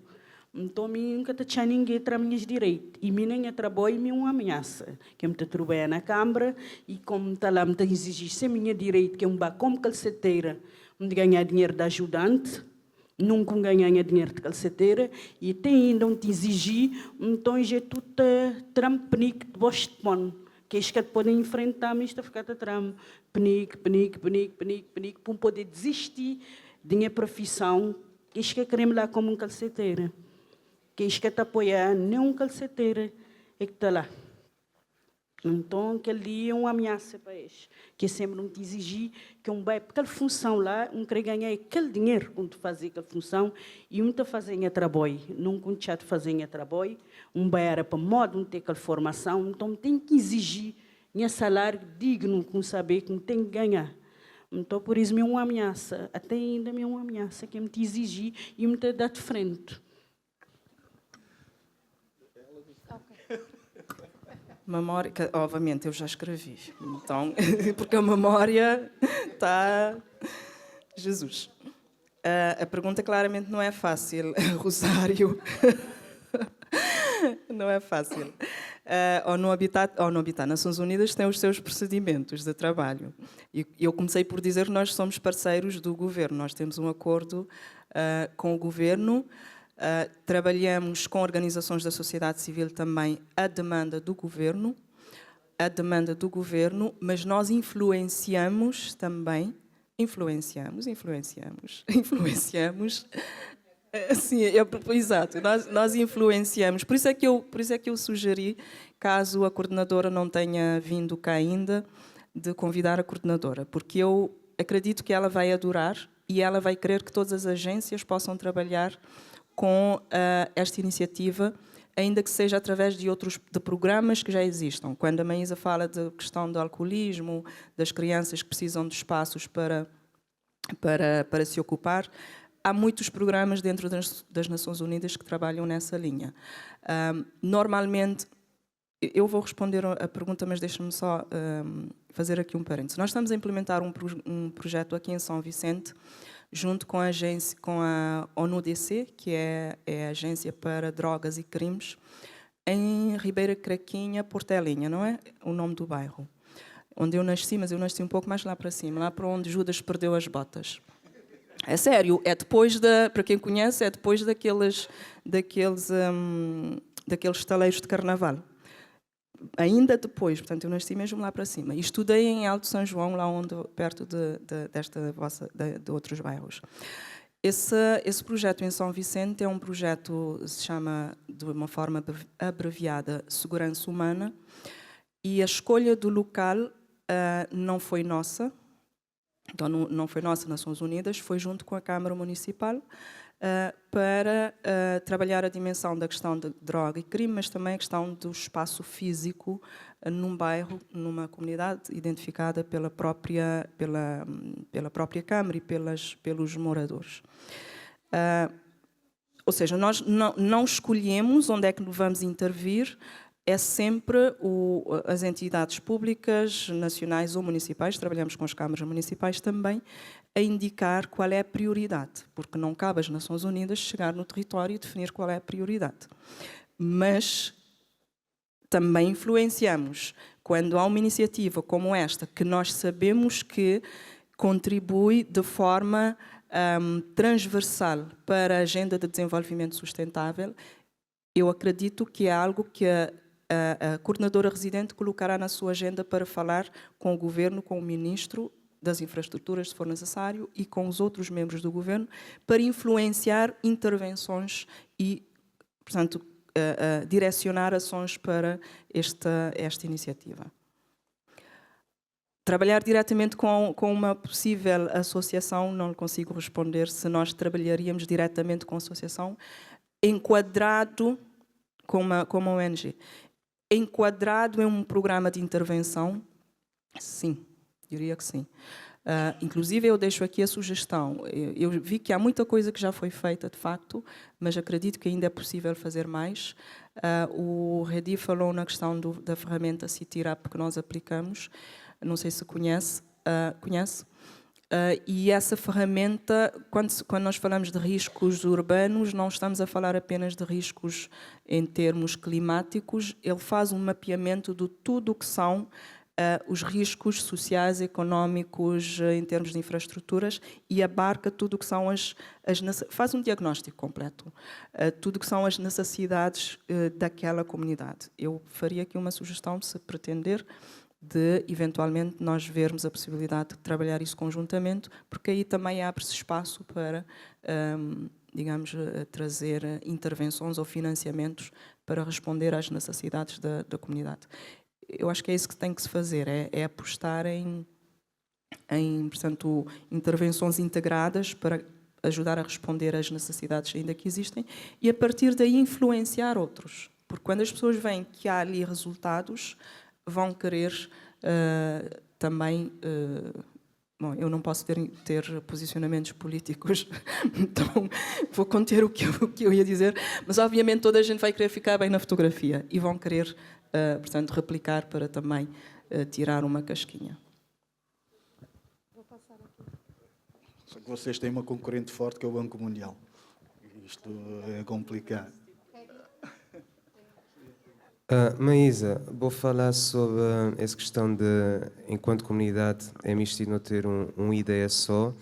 Então, mim nunca tinha ninguém para minhas direitos. E mim nem trabalho, me uma ameaça. Que eu me trabalho na Câmara e como está lá, me exigir sem minha direito, que eu me como calceteira, me ganhar dinheiro de ajudante. Nunca ganhei dinheiro de calceteira e tem ainda te exigir, então já tu te trampenique de bostão, que é isso que podem enfrentar, mas está ficar tram penique, para poder desistir de minha profissão, que é isso que queremos lá como um calceteira, que é isso que te apoiar, não um calceteira, é que está lá. Então, aquele dia é uma ameaça para eles, que sempre não te exigir que um vai, aquela função lá, quer ganhar aquele dinheiro quando fazer aquela função e está fazendo trabalho, não quando já fazendo trabalho, vai era para modo não ter aquela formação, então tem que exigir um salário digno com saber que tem que ganhar. Então, por isso, é uma ameaça, até ainda é uma ameaça que me te exigir e me te dar de frente. Memória, que, obviamente, eu já escrevi. Então, porque a memória está... Jesus. A pergunta claramente não é fácil, Rosário. Não é fácil. Ao No Habitat, Nações Unidas tem os seus procedimentos de trabalho. E eu comecei por dizer que nós somos parceiros do governo. Nós temos um acordo com o governo. Trabalhamos com organizações da sociedade civil também a demanda do governo, mas nós influenciamos também, influenciamos. Sim, exato, nós influenciamos. Por isso é que eu sugeri, caso a coordenadora não tenha vindo cá ainda, de convidar a coordenadora, porque eu acredito que ela vai adorar e ela vai querer que todas as agências possam trabalhar com esta iniciativa, ainda que seja através de programas que já existam. Quando a Maísa fala da questão do alcoolismo, das crianças que precisam de espaços para se ocupar, há muitos programas dentro das Nações Unidas que trabalham nessa linha. Normalmente, eu vou responder a pergunta, mas deixa-me só fazer aqui um parênteses. Nós estamos a implementar um projeto aqui em São Vicente, junto com a ONU-DC, que é a Agência para Drogas e Crimes, em Ribeira Craquinha, Portelinha, não é o nome do bairro, onde eu nasci, mas eu nasci um pouco mais lá para cima, lá para onde Judas perdeu as botas. É sério, é depois para quem conhece, é depois daqueles estaleiros de carnaval. Ainda depois, portanto, eu nasci mesmo lá para cima. E estudei em Alto São João, lá perto de outros bairros. Esse projeto em São Vicente é um projeto, se chama, de uma forma abreviada, Segurança Humana, e a escolha do local não foi nossa, então não foi nossa, Nações Unidas, foi junto com a Câmara Municipal para trabalhar a dimensão da questão de droga e crime, mas também a questão do espaço físico num bairro, numa comunidade identificada pela própria Câmara e pelos moradores. Ou seja, nós não escolhemos onde é que vamos intervir, é sempre as entidades públicas, nacionais ou municipais, trabalhamos com as câmaras municipais também, a indicar qual é a prioridade, porque não cabe às Nações Unidas chegar no território e definir qual é a prioridade. Mas também influenciamos, quando há uma iniciativa como esta, que nós sabemos que contribui de forma transversal para a agenda de desenvolvimento sustentável, eu acredito que é algo que a coordenadora residente colocará na sua agenda para falar com o governo, com o ministro das infraestruturas, se for necessário, e com os outros membros do governo, para influenciar intervenções e, portanto, direcionar ações para esta iniciativa. Trabalhar diretamente com uma possível associação, não lhe consigo responder se nós trabalharíamos diretamente com a associação, enquadrado como uma ONG. Enquadrado em um programa de intervenção, sim, diria que sim. Inclusive, eu deixo aqui a sugestão. Eu vi que há muita coisa que já foi feita, de facto, mas acredito que ainda é possível fazer mais. O Redi falou na questão da ferramenta CityRap que nós aplicamos. Não sei se conhece. E essa ferramenta, quando nós falamos de riscos urbanos, não estamos a falar apenas de riscos em termos climáticos, ele faz um mapeamento de tudo o que são os riscos sociais, económicos, em termos de infraestruturas, e abarca tudo o que são faz um diagnóstico completo, tudo o que são as necessidades daquela comunidade. Eu faria aqui uma sugestão, se pretender, de, eventualmente, nós vermos a possibilidade de trabalhar isso conjuntamente, porque aí também abre-se espaço para, digamos, trazer intervenções ou financiamentos para responder às necessidades da comunidade. Eu acho que é isso que tem que se fazer, é apostar em, portanto, intervenções integradas para ajudar a responder às necessidades ainda que existem e, a partir daí, influenciar outros. Porque quando as pessoas veem que há ali resultados, vão querer também... bom, eu não posso ter posicionamentos políticos, então vou conter o que eu ia dizer, mas obviamente toda a gente vai querer ficar bem na fotografia e vão querer, portanto, replicar para também tirar uma casquinha. Vou passar aqui. Só que vocês têm uma concorrente forte que é o Banco Mundial. Isto é complicado. Maísa, vou falar sobre essa questão de, enquanto comunidade, MST não ter uma ideia só.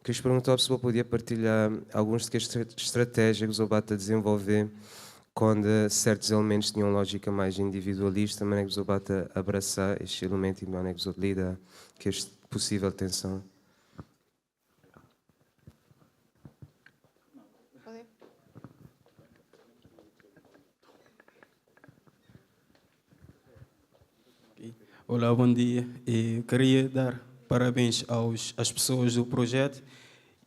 Queria perguntar se você podia partilhar algumas das estratégias que o Zobata desenvolver quando certos elementos tinham lógica mais individualista, mas que o Zobata abraçar este elemento e não é que o lida com esta possível tensão. Olá, bom dia. Eu queria dar parabéns às pessoas do projeto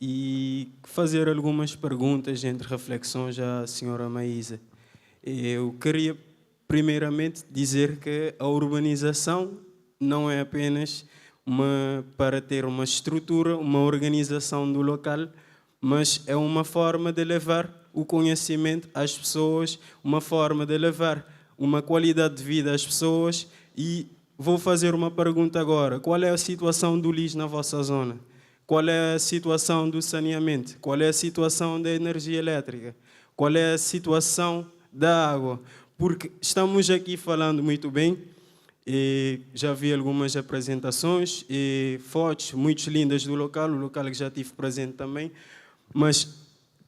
e fazer algumas perguntas entre reflexões à senhora Maísa. Eu queria, primeiramente, dizer que a urbanização não é apenas para ter uma estrutura, uma organização do local, mas é uma forma de levar o conhecimento às pessoas, uma forma de levar uma qualidade de vida às pessoas. E vou fazer uma pergunta agora. Qual é a situação do lixo na vossa zona? Qual é a situação do saneamento? Qual é a situação da energia elétrica? Qual é a situação da água? Porque estamos aqui falando muito bem, e já vi algumas apresentações e fotos muito lindas do local, o local que já estive presente também, mas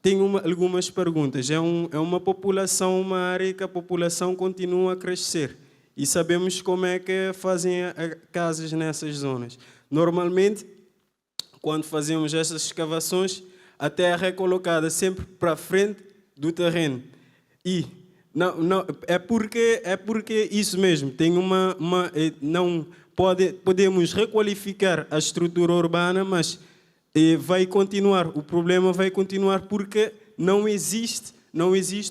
tenho algumas perguntas. É uma população, uma área que a população continua a crescer. E sabemos como é que fazem casas nessas zonas. Normalmente, quando fazemos essas escavações, a terra é colocada sempre para frente do terreno. E Não, não, é porque isso mesmo, tem não podemos requalificar a estrutura urbana, mas vai continuar, o problema vai continuar porque não existe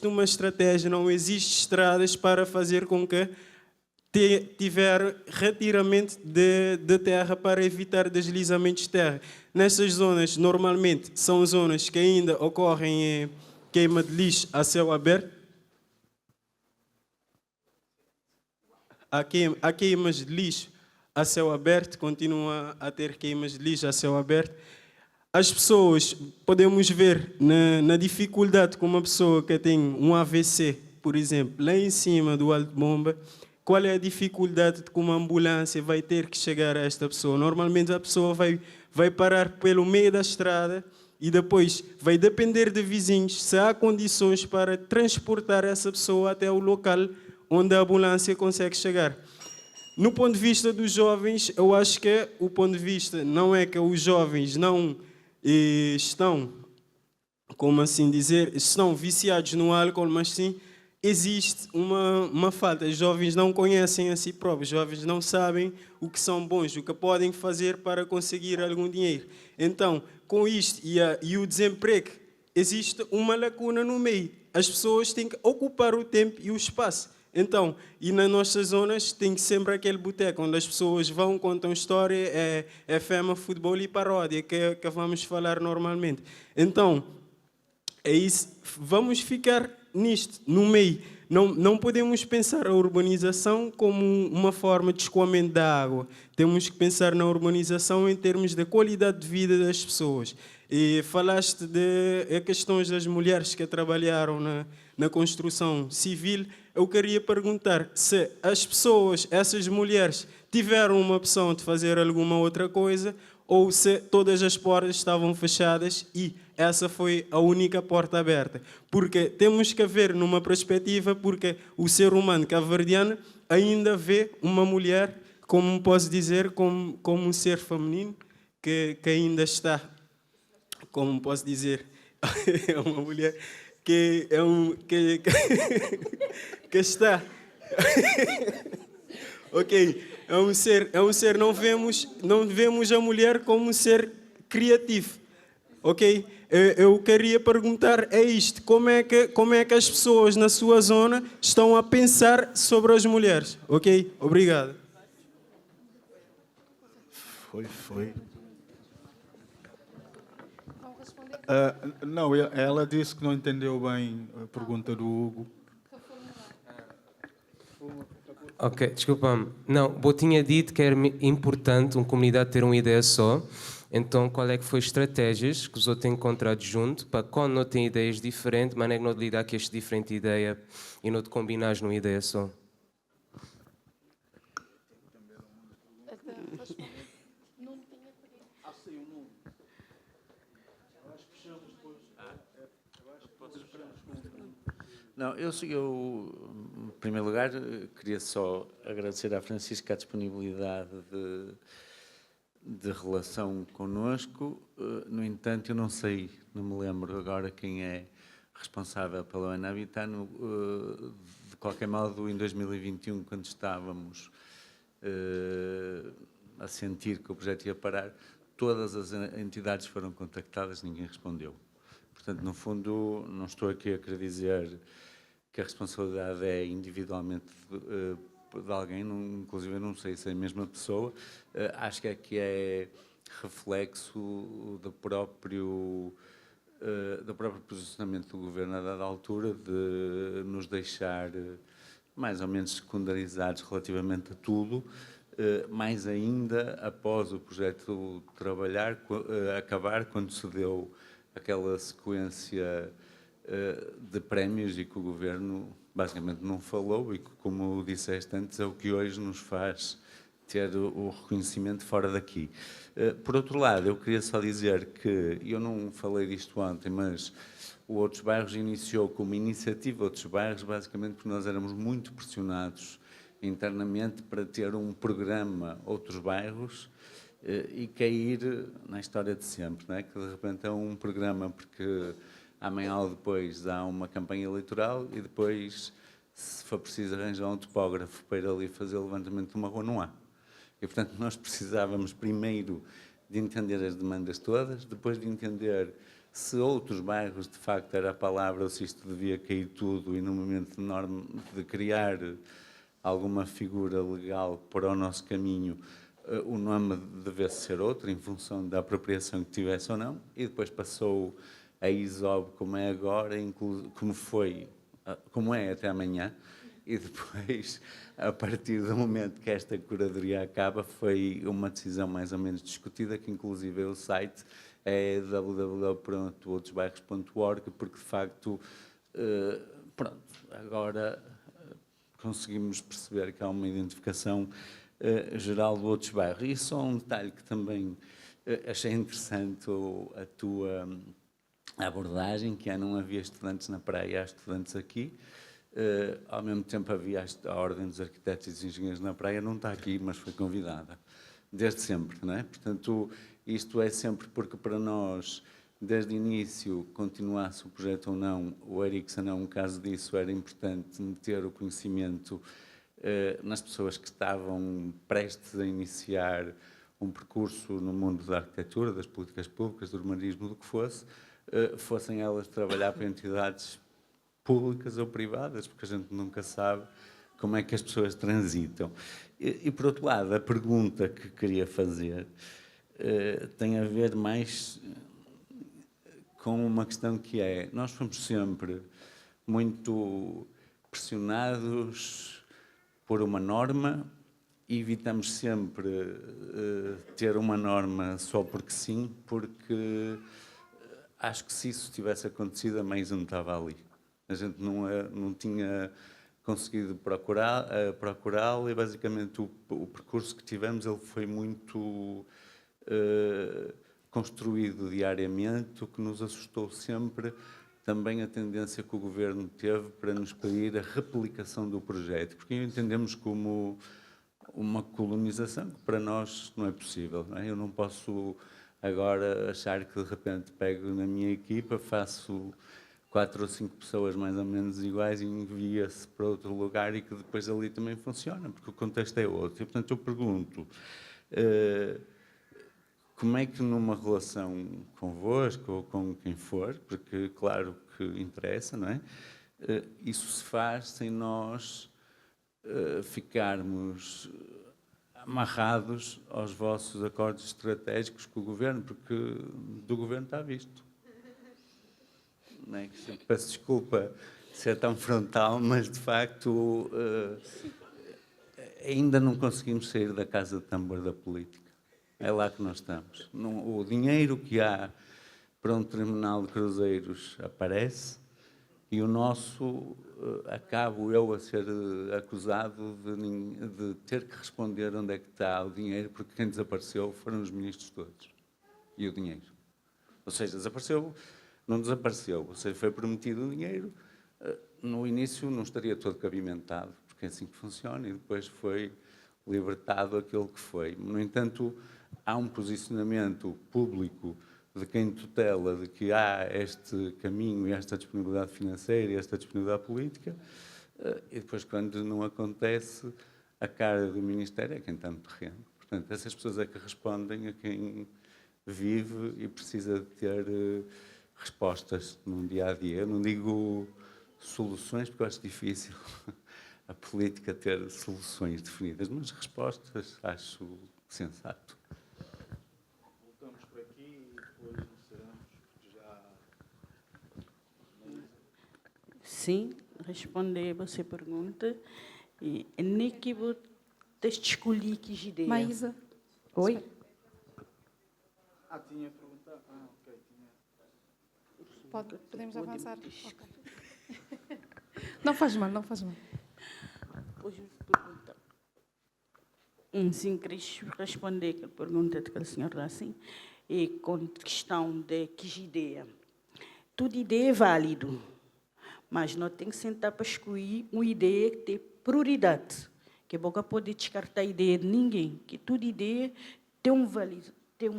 uma estratégia, não existem estradas para fazer com que tiver retiramento de terra para evitar deslizamentos de terra. Nessas zonas, normalmente, são zonas que ainda ocorrem queima de lixo a céu aberto. Há queimas de lixo a céu aberto, continua a ter queimas de lixo a céu aberto. As pessoas, podemos ver na dificuldade que uma pessoa que tem um AVC, por exemplo, lá em cima do Alto Bomba, qual é a dificuldade de que uma ambulância vai ter que chegar a esta pessoa? Normalmente a pessoa vai parar pelo meio da estrada e depois vai depender de vizinhos se há condições para transportar essa pessoa até o local onde a ambulância consegue chegar. No ponto de vista dos jovens, eu acho que o ponto de vista não é que os jovens não estão, como assim dizer, estão viciados no álcool, mas sim existe uma falta. Os jovens não conhecem a si próprios, os jovens não sabem o que são bons, o que podem fazer para conseguir algum dinheiro. Então, com isto e o desemprego, existe uma lacuna no meio. As pessoas têm que ocupar o tempo e o espaço. Então, e nas nossas zonas tem sempre aquele boteco onde as pessoas vão, contam história, é fama, futebol e paródia, que vamos falar normalmente. Então, é isso, vamos ficar nisto, no meio. Não podemos pensar a urbanização como uma forma de escoamento da água. Temos que pensar na urbanização em termos da qualidade de vida das pessoas. E falaste de questões das mulheres que trabalharam na construção civil. Eu queria perguntar se as pessoas, essas mulheres, tiveram uma opção de fazer alguma outra coisa ou se todas as portas estavam fechadas e essa foi a única porta aberta. Porque temos que ver numa perspectiva, porque o ser humano cabo-verdiano ainda vê uma mulher, como posso dizer, como um ser feminino que ainda está, como posso dizer, é uma mulher que que está ok, é um ser, não vemos a mulher como um ser criativo, ok? Eu queria perguntar isto, como é que as pessoas na sua zona estão a pensar sobre as mulheres, ok? Obrigado. Foi. Não, ela disse que não entendeu bem a pergunta do Hugo. Ok, desculpa-me. Não, eu tinha dito que era importante uma comunidade ter uma ideia só. Então, qual é que foi estratégias que os outros têm encontrado junto para quando não têm ideias diferentes, maneira que não lidar com esta diferente ideia e não te combinares numa ideia só? Não, eu, em primeiro lugar, queria só agradecer à Francisca a disponibilidade de relação connosco. No entanto, eu não sei, não me lembro agora quem é responsável pela ONU Habitat. De qualquer modo, em 2021, quando estávamos a sentir que o projeto ia parar, todas as entidades foram contactadas, ninguém respondeu. Portanto, no fundo, não estou aqui a querer dizer que a responsabilidade é individualmente de alguém, inclusive eu não sei se é a mesma pessoa, acho que é reflexo do próprio posicionamento do Governo a dada altura de nos deixar mais ou menos secundarizados relativamente a tudo, mais ainda após o projeto acabar, quando se deu aquela sequência de prémios e que o Governo basicamente não falou e que, como disseste antes, é o que hoje nos faz ter o reconhecimento fora daqui. Por outro lado, eu queria só dizer que, eu não falei disto ontem, mas o Outros Bairros iniciou como iniciativa Outros Bairros, basicamente porque nós éramos muito pressionados internamente para ter um programa Outros Bairros e cair na história de sempre, não é? Que de repente é um programa porque amanhã ou depois há uma campanha eleitoral e depois se for preciso arranjar um topógrafo para ir ali fazer o levantamento de uma rua, não há. E, portanto, nós precisávamos primeiro de entender as demandas todas, depois de entender se outros bairros, de facto, era a palavra, ou se isto devia cair tudo, e no momento de criar alguma figura legal para o nosso caminho, o nome devesse ser outro, em função da apropriação que tivesse ou não, e depois passou a ISOB como é agora, como é até amanhã, e depois, a partir do momento que esta curadoria acaba, foi uma decisão mais ou menos discutida, que inclusive o site é www.outosbairros.org, porque de facto, pronto, agora conseguimos perceber que há uma identificação geral de outros bairros. E só um detalhe que também achei interessante, a tua abordagem, que não havia estudantes na praia, há estudantes aqui. Ao mesmo tempo havia a Ordem dos Arquitetos e Engenheiros na praia, não está aqui, mas foi convidada, desde sempre, não é? Portanto, isto é sempre porque para nós, desde o início, continuasse o projeto ou não, o Ericsson é um caso disso, era importante meter o conhecimento nas pessoas que estavam prestes a iniciar um percurso no mundo da arquitetura, das políticas públicas, do urbanismo, do que fosse, fossem elas trabalhar para entidades públicas ou privadas, porque a gente nunca sabe como é que as pessoas transitam. E por outro lado, a pergunta que queria fazer tem a ver mais com uma questão que é, nós fomos sempre muito pressionados por uma norma e evitamos sempre ter uma norma só porque sim, porque acho que se isso tivesse acontecido, a Maísa não estava ali. A gente não tinha conseguido procurá-lo e basicamente o percurso que tivemos ele foi muito construído diariamente, o que nos assustou sempre também a tendência que o Governo teve para nos pedir a replicação do projeto, porque entendemos como uma colonização que para nós não é possível. Não é? Eu não posso agora achar que de repente pego na minha equipa, faço 4 ou 5 pessoas mais ou menos iguais e envia-se para outro lugar e que depois ali também funciona, porque o contexto é outro. E, portanto, eu pergunto, como é que numa relação convosco ou com quem for, porque claro que interessa, não é? Isso se faz sem nós ficarmos amarrados aos vossos acordos estratégicos com o Governo, porque do Governo está visto. Não é? Peço desculpa ser tão frontal, mas de facto ainda não conseguimos sair da casa de tambor da política. É lá que nós estamos. O dinheiro que há para um terminal de cruzeiros aparece e o nosso, acabo eu a ser acusado de ter que responder onde é que está o dinheiro, porque quem desapareceu foram os ministros todos. E o dinheiro. Ou seja, desapareceu, não desapareceu. Ou seja, foi prometido o dinheiro. No início não estaria todo cabimentado, porque é assim que funciona, e depois foi libertado aquilo que foi. No entanto, há um posicionamento público de quem tutela de que há este caminho e esta disponibilidade financeira e esta disponibilidade política, e depois, quando não acontece, a cara do Ministério é quem está no terreno. Portanto, essas pessoas é que respondem a quem vive e precisa de ter respostas num dia-a-dia. Eu não digo soluções, porque eu acho difícil a política ter soluções definidas, mas respostas acho sensato. Voltamos para aqui e depois iniciaremos já. Sim, responder a você pergunta. E nem que você escolhi que ideia. Maísa. Oi? Tinha perguntado. Ok, tinha. Podemos avançar. Okay. Não faz mal, não faz mal. Hoje pergunta. Sim, queria responder a pergunta daquele senhor assim, e com questão de que ideia. Toda ideia é válido, mas não tem que sentar para escolher uma ideia que tem prioridade, que boca pode descartar a ideia de ninguém, que toda ideia tem um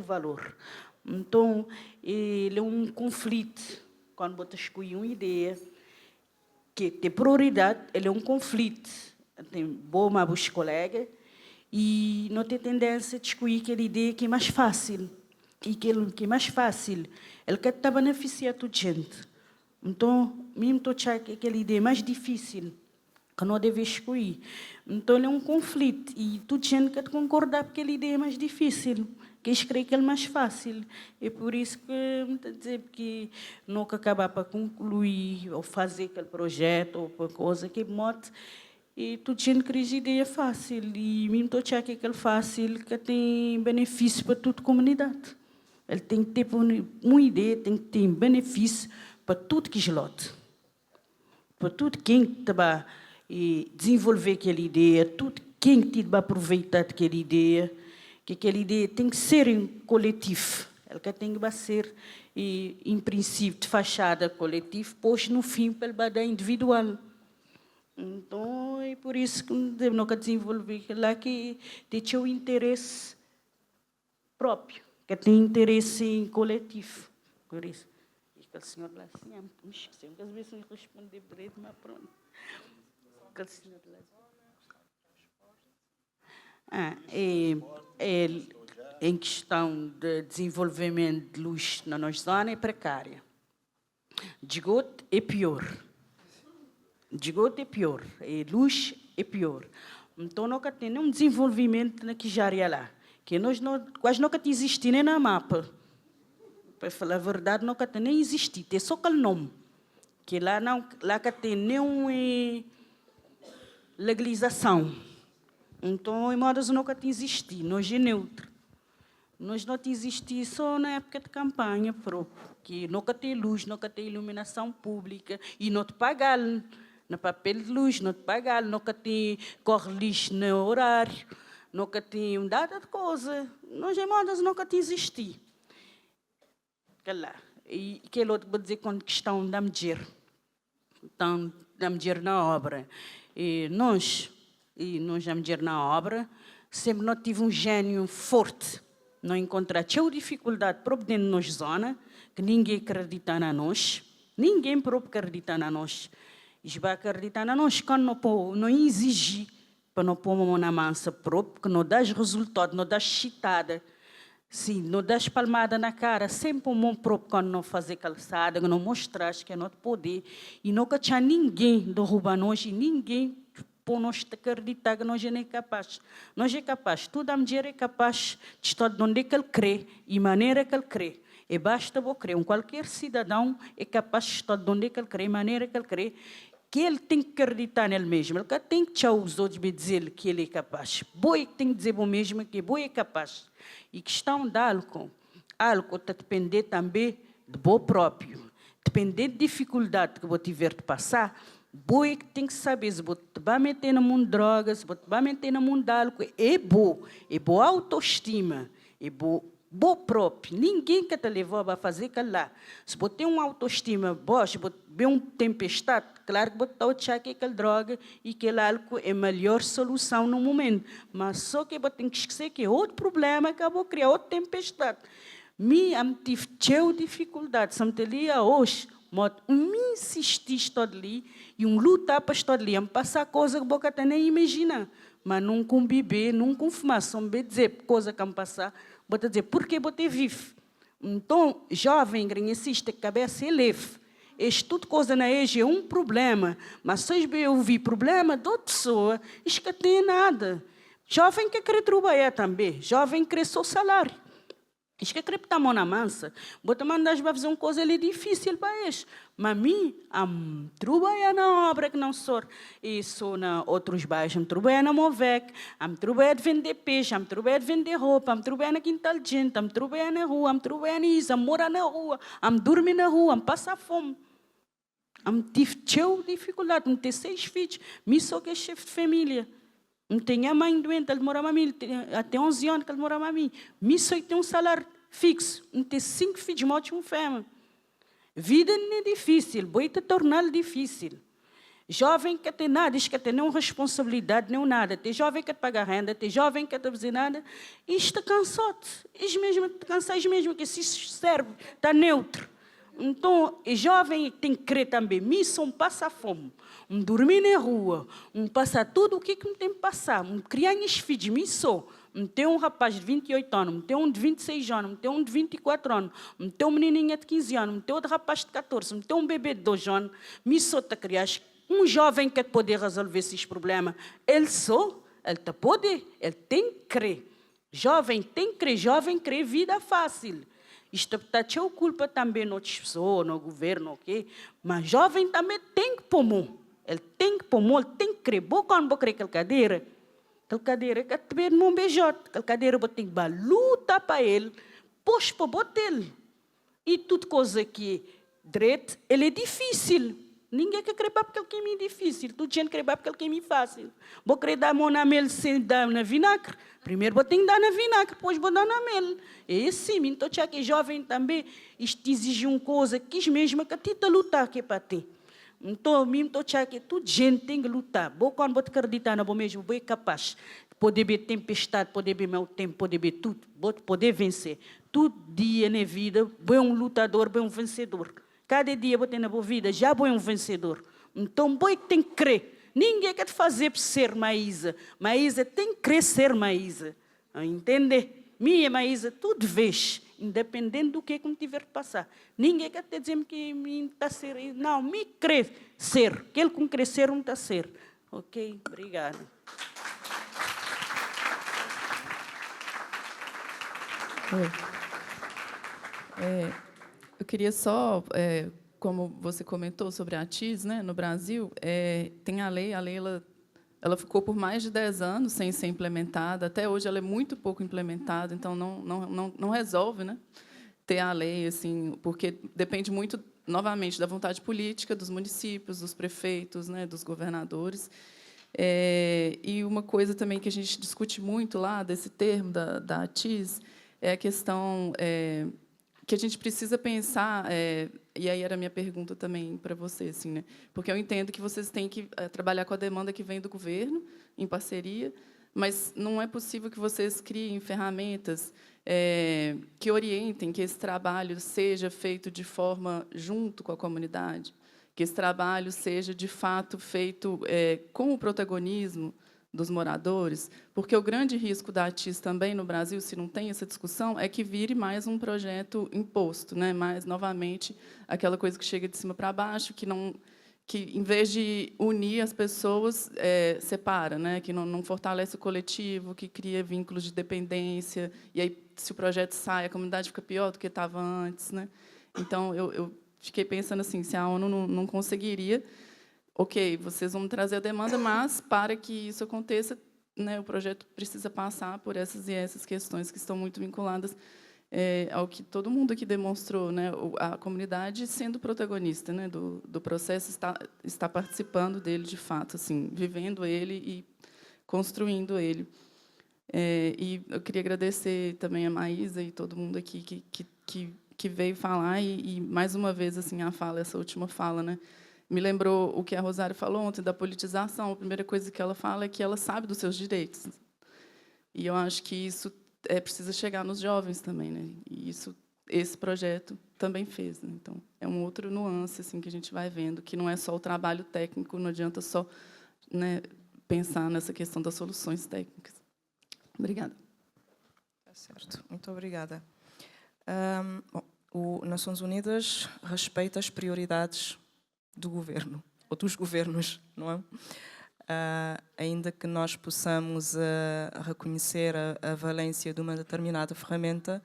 valor. Então, ele é um conflito quando você escolhe uma ideia que tem prioridade, ele é um conflito. Tem boa uma os colegas e não tem tendência a escolher aquela ideia que é mais fácil. E aquilo que é mais fácil, ele quer estar beneficiar toda a gente. Então, mesmo estou achando que aquela ideia é mais difícil, que não deve escolher. Então, ele é um conflito e toda a gente quer concordar porque aquela ideia é mais difícil. Que escrever que é mais fácil. É por isso que me dizer que nunca acabar para concluir ou fazer aquele projeto ou para coisa que mote e tudo gente que a ideia fácil e mesmo estou achando que aquele fácil que tem benefício para toda a comunidade. Ele tem que ter uma ideia, tem que ter benefício para tudo que lote, para tudo quem está desenvolver aquela ideia, tudo quem está aproveitar daquela ideia. Que aquela ideia tem que ser em coletivo, ela tem que ser, em princípio, de fachada coletivo, pois no fim, para o individual. Então, é por isso que nunca desenvolvi lá que tem o interesse próprio, que tem interesse em coletivo. Por isso, aquele senhor lá assim, me esqueceu, às vezes eu respondi breve, mas pronto. Aquele senhor lá em questão de desenvolvimento de luz na nossa zona é precária. De esgoto é pior. De esgoto é pior. E luz é pior. Então, nunca tem nenhum desenvolvimento naquela área lá. Que nós quase nunca existe nem na mapa. Para falar a verdade, nunca tem nem existido. Tem só aquele nome. Que lá não tem nenhuma legalização. Então, em modos nunca te existir, nós é neutro. Nós não te existir só na época de campanha própria, que nunca tem luz, nunca tem iluminação pública e não te pagar no papel de luz, não te pagar, nunca tem corre lixo no horário, nunca tem um data de coisa. Nós em modos nunca te existir. E aquele outro vou dizer com questão da mulher, então da mulher na obra. E nós já me na obra, sempre não tive um gênio forte. Não encontrar dificuldade própria dentro da nossa zona, que ninguém acredita na nós. Ninguém próprio acredita na nós. E vai acreditar na nós quando não exige para não pôr uma mão na mansa própria, que não dá resultado, não dá chitada. Sim, não dá palmada na cara, sempre um mão próprio quando não fazer calçada, que não mostrar que é nosso poder. E nunca tinha ninguém derrubar nós e ninguém por nós acreditar que nós não é capaz. Nós é capaz, toda a mulher é capaz de estar de onde é que ele crê e maneira que ele crê. E basta eu crer, qualquer cidadão é capaz de estar de onde é que ele crê, maneira que ele crê, que ele tem que acreditar nele mesmo. Ele tem que tchau os outros para dizer que ele é capaz. Boi que tem que dizer bom mesmo que boi é capaz. E questão de álcool está a depender também de bom próprio. Depender de dificuldade que vou tiver de passar, boi que tem que saber se você vai meter no mundo de drogas, se você vai meter no mundo de álcool, é boa autoestima, é boa próprio. Ninguém que te levou a fazer aquilo lá. Se você tem uma autoestima boa, se você vê uma tempestade, claro que você está a achar que aquela droga e aquele álcool é a melhor solução no momento. Mas só que você tem que esquecer que é outro problema que acabou criar outra tempestade. Me tive dificuldade, se me teria hoje, me insistir todo ali e lutar para estar ali, passar coisa que você nem imagina, mas não com bebê, não com fumaça, não dizer coisa que me passar, vou dizer porque você vive. Então, jovem, granhecista, cabeça é leve. Este tudo coisa na EGE é um problema, mas se eu ouvir problema de outra pessoa, isso que tem nada. Jovem que quer trabalhar também, jovem que quer seu salário. Isto que quer botar a mão na mansa, botar mandar para fazer uma coisa ali difícil para eles. Mas a mim, trabalhar na obra que não sou. E sou na outros bairros, trabalhar na Movec, trabalhar de vender peixe, trabalhar de vender roupa, trabalhar na quintal de gente, trabalhar na rua, trabalhar nisso, morar na rua, dormir na rua, passar fome. Tive dificuldade, ter 6 filhos, me sou que é chefe de família. Não tenho a mãe doente, ele mora a mim, até 11 anos que ele mora a mim. Me só tem um salário fixo, não tem 5 filhos, morte um fêmea. Vida não é difícil, boi te tornar difícil. Jovem que tem nada, diz que tem nenhuma responsabilidade, nem nada. Tem jovem que te paga renda, tem jovem que te fazer nada. Isto cansou-te. Isto mesmo, te cansais mesmo, que se serve, está neutro. Então, o jovem tem que crer também. Missão passa fome. Dormir na rua. Passar tudo o que tem que passar. Criar os filhos. Missão. Tem um rapaz de 28 anos, tem um de 26 anos, tem um de 24 anos, tem um menininha de 15 anos, tem outro rapaz de 14, tem um bebê de 2 anos. Missão está criar. Um jovem quer poder resolver esses problemas. Ele está poder. Ele tem que crer. Jovem tem que crer. Jovem crê vida fácil. Isto está tendo culpa também outras pessoas, no governo, ok? Mas jovem também tem que pôr mão. Ele tem que pôr mão, ele tem que crer. Quando vou crer aquela cadeira que te no beijote. Aquela cadeira vou ter que lutar para ele, pôs para botar ele. E tudo coisa que direito, ele é difícil. Ninguém quer crer para aquele caminho difícil. Tudo gente quer para aquele caminho fácil. Vou querer dar a mão na mel sem dar na vinagre. Primeiro vou ter que dar na vinagre, depois vou dar na mel. É assim, então já que é jovem também, isto exige uma coisa que mesmo que a ti lutar que é para ti. Então, mesmo que toda gente tem que lutar. Vou quando vou acreditar na vou mesmo, vou é capaz de poder ver tempestade, poder ver mau tempo, poder ver tudo, vou poder vencer. Todo dia na vida, vou um lutador, vou um vencedor. Cada dia vou ter na boa vida, já vou um vencedor. Então, vou tem que crer. Ninguém quer te fazer para ser Maísa. Maísa tem que crescer Maísa. Entende? Minha Maísa, tudo vês, independente do que me tiver que passar. Ninguém quer te dizer que me está a ser. Não, me crescer. Aquele com crescer não está a ser. Ok? Obrigada. Eu queria só, como você comentou sobre a ATIS, né, no Brasil, tem a lei ela ficou por mais de 10 anos sem ser implementada, até hoje ela é muito pouco implementada, então não resolve, né, ter a lei, assim, porque depende muito, novamente, da vontade política dos municípios, dos prefeitos, né, dos governadores. E uma coisa também que a gente discute muito lá, desse termo da ATIS, é a questão que a gente precisa pensar, e aí era a minha pergunta também para você, assim, né? Porque eu entendo que vocês têm que trabalhar com a demanda que vem do governo, em parceria, mas não é possível que vocês criem ferramentas que orientem que esse trabalho seja feito de forma junto com a comunidade, que esse trabalho seja, de fato, feito com o protagonismo dos moradores, porque o grande risco da ATIS também no Brasil, se não tem essa discussão, é que vire mais um projeto imposto, né? Mais, novamente, aquela coisa que chega de cima para baixo, que, em vez de unir as pessoas, separa, né? Que não fortalece o coletivo, que cria vínculos de dependência, e aí, se o projeto sai, a comunidade fica pior do que estava antes, né? Então, eu fiquei pensando assim, se a ONU não conseguiria, ok, vocês vão trazer a demanda, mas, para que isso aconteça, né, o projeto precisa passar por essas e essas questões que estão muito vinculadas ao que todo mundo aqui demonstrou, né, a comunidade sendo protagonista, né, do processo, está participando dele, de fato, assim, vivendo ele e construindo ele. E eu queria agradecer também a Maísa e todo mundo aqui que veio falar, e, mais uma vez, assim, essa última fala, né, me lembrou o que a Rosário falou ontem, da politização. A primeira coisa que ela fala é que ela sabe dos seus direitos. E eu acho que isso precisa chegar nos jovens também, né? E esse projeto também fez, né? Então, é um outro nuance assim, que a gente vai vendo, que não é só o trabalho técnico, não adianta só, né, pensar nessa questão das soluções técnicas. Obrigada. Tá certo. Muito obrigada. Bom, o Nações Unidas respeita as prioridades do governo, ou dos governos, não é? Ainda que nós possamos reconhecer a valência de uma determinada ferramenta,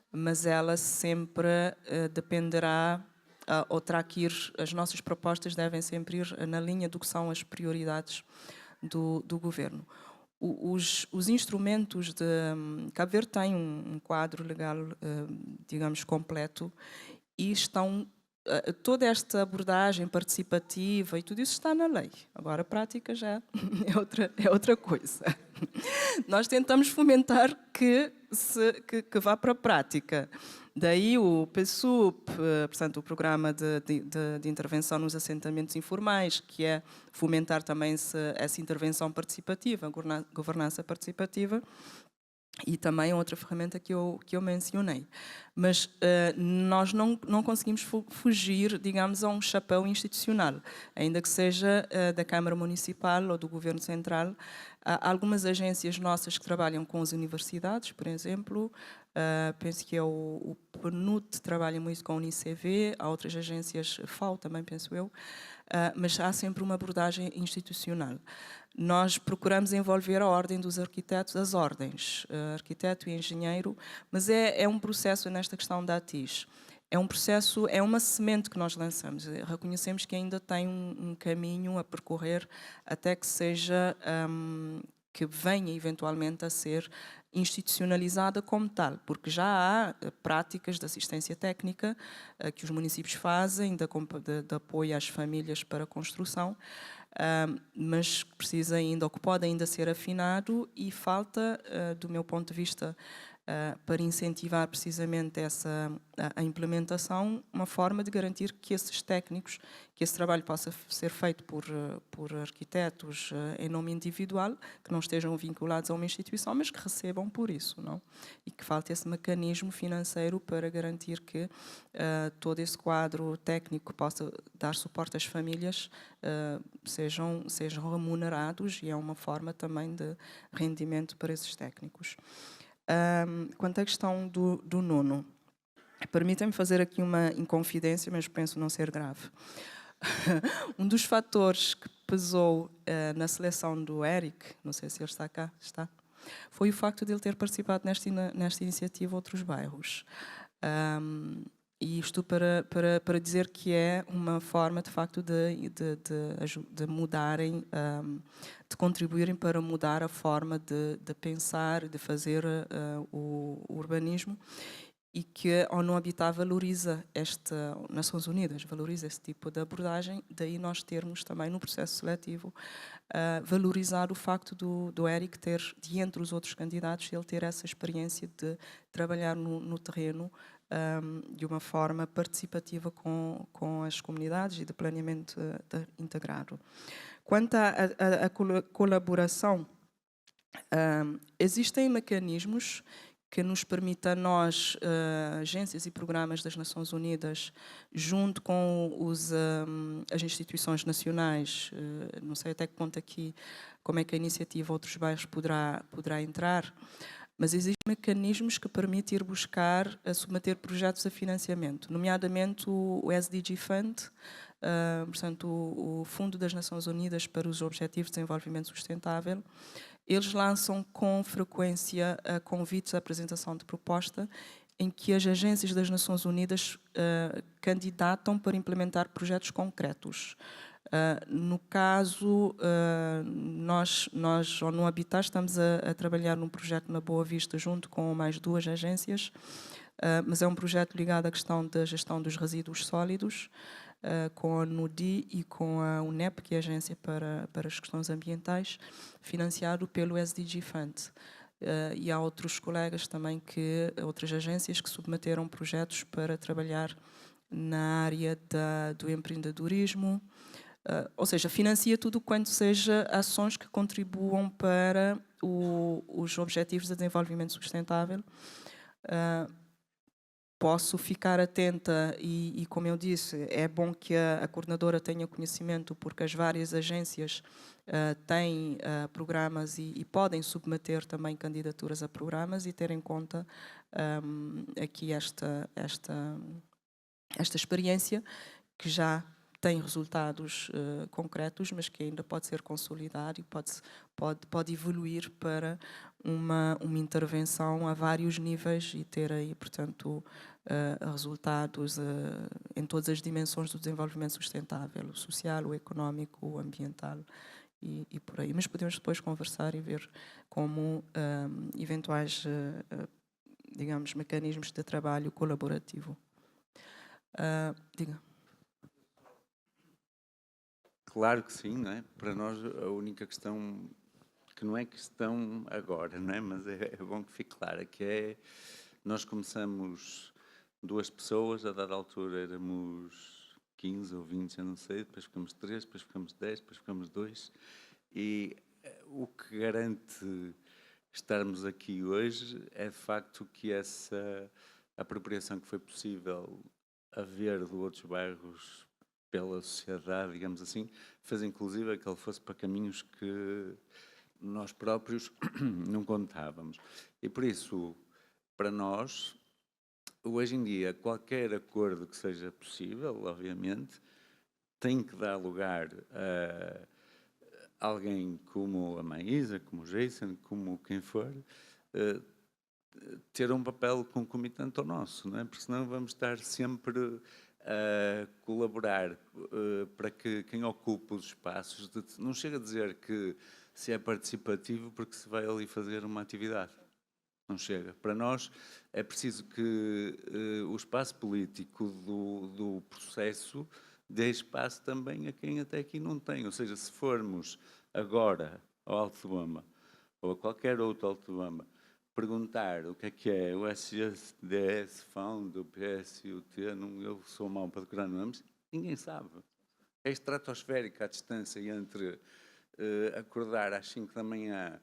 mas ela sempre dependerá, ou terá que ir, as nossas propostas devem sempre ir na linha do que são as prioridades do governo. Os instrumentos de Cabo Verde têm um quadro legal, digamos, completo, e estão toda esta abordagem participativa e tudo isso está na lei. Agora, a prática já é outra coisa. Nós tentamos fomentar que vá para a prática. Daí o PSUP, portanto, o Programa de Intervenção nos Assentamentos Informais, que é fomentar também essa intervenção participativa, a governança participativa. E também outra ferramenta que eu mencionei. Mas nós não conseguimos fugir, digamos, a um chapéu institucional, ainda que seja da Câmara Municipal ou do Governo Central. Há algumas agências nossas que trabalham com as universidades, por exemplo, penso que é o PNUD, trabalha muito com o UNICV, há outras agências, FAO também, penso eu, mas há sempre uma abordagem institucional. Nós procuramos envolver a ordem dos arquitetos, as ordens, arquiteto e engenheiro, mas é um processo nesta questão da ATIS. É um processo, é uma semente que nós lançamos. Reconhecemos que ainda tem um caminho a percorrer até que seja, que venha eventualmente a ser institucionalizada como tal, porque já há práticas de assistência técnica que os municípios fazem, de apoio às famílias para a construção, mas precisa ainda, ou que pode ainda ser afinado, e falta, do meu ponto de vista, para incentivar precisamente a implementação, uma forma de garantir que esses técnicos, que esse trabalho possa ser feito por arquitetos em nome individual, que não estejam vinculados a uma instituição, mas que recebam por isso, não? E que falte esse mecanismo financeiro para garantir que todo esse quadro técnico que possa dar suporte às famílias sejam remunerados, e é uma forma também de rendimento para esses técnicos. Quanto à questão do Nuno, permitam-me fazer aqui uma inconfidência, mas penso não ser grave. Um dos fatores que pesou na seleção do Eric, não sei se ele está cá, foi o facto de ele ter participado nesta iniciativa Outros Bairros. E isto para dizer que é uma forma, de facto, de mudarem, de contribuírem para mudar a forma de pensar, de fazer o urbanismo, e que a ONU Habitat valoriza Nações Unidas valoriza esse tipo de abordagem, daí nós termos também no processo seletivo valorizar o facto do Eric ter, de entre os outros candidatos, ele ter essa experiência de trabalhar no terreno de uma forma participativa com as comunidades e de planeamento integrado. Quanto à colaboração, existem mecanismos que nos permitem a nós, agências e programas das Nações Unidas, junto com as instituições nacionais, não sei até que ponto aqui, como é que a iniciativa Outros Bairros poderá entrar, mas existem mecanismos que permitem ir buscar, submeter projetos a financiamento, nomeadamente o SDG Fund, portanto, o Fundo das Nações Unidas para os Objetivos de Desenvolvimento Sustentável. Eles lançam com frequência convites à apresentação de proposta em que as agências das Nações Unidas candidatam para implementar projetos concretos. No caso, nós no Habitat, estamos a trabalhar num projeto na Boa Vista junto com mais 2 agências, mas é um projeto ligado à questão da gestão dos resíduos sólidos, com a NUDI e com a UNEP, que é a Agência para as Questões Ambientais, financiado pelo SDG Fund. E há outros colegas também, outras agências que submeteram projetos para trabalhar na área do empreendedorismo, ou seja, financia tudo quanto seja ações que contribuam para os Objetivos de Desenvolvimento Sustentável. Posso ficar atenta e, como eu disse, é bom que a coordenadora tenha conhecimento, porque as várias agências têm programas e podem submeter também candidaturas a programas, e ter em conta aqui esta experiência que já tem resultados concretos, mas que ainda pode ser consolidado e pode evoluir para uma intervenção a vários níveis e ter aí, portanto, resultados em todas as dimensões do desenvolvimento sustentável, o social, o económico, o ambiental e por aí. Mas podemos depois conversar e ver como eventuais, digamos, mecanismos de trabalho colaborativo. Diga. Claro que sim, não é? Para nós a única questão, que não é questão agora, não é? Mas é bom que fique clara, que é, nós começamos 2 pessoas, a dada altura éramos 15 ou 20, eu não sei, depois ficamos 3, depois ficamos 10, depois ficamos 2, e o que garante estarmos aqui hoje é de facto que essa apropriação que foi possível haver de outros bairros pela sociedade, digamos assim, fez inclusive que ele fosse para caminhos que nós próprios não contávamos. E por isso, para nós, hoje em dia, qualquer acordo que seja possível, obviamente, tem que dar lugar a alguém como a Maísa, como o Jason, como quem for, ter um papel concomitante ao nosso, não é? Porque senão vamos estar sempre a colaborar para que quem ocupa os espaços, não chega a dizer que se é participativo porque se vai ali fazer uma atividade. Não chega. Para nós é preciso que o espaço político do processo dê espaço também a quem até aqui não tem. Ou seja, se formos agora ao Alto de Bama ou a qualquer outro Alto de Bama perguntar o que é o SGDS, FUND, o PS e o T, eu sou mau para decorar nomes, ninguém sabe. É estratosférica a distância entre acordar às 5 da manhã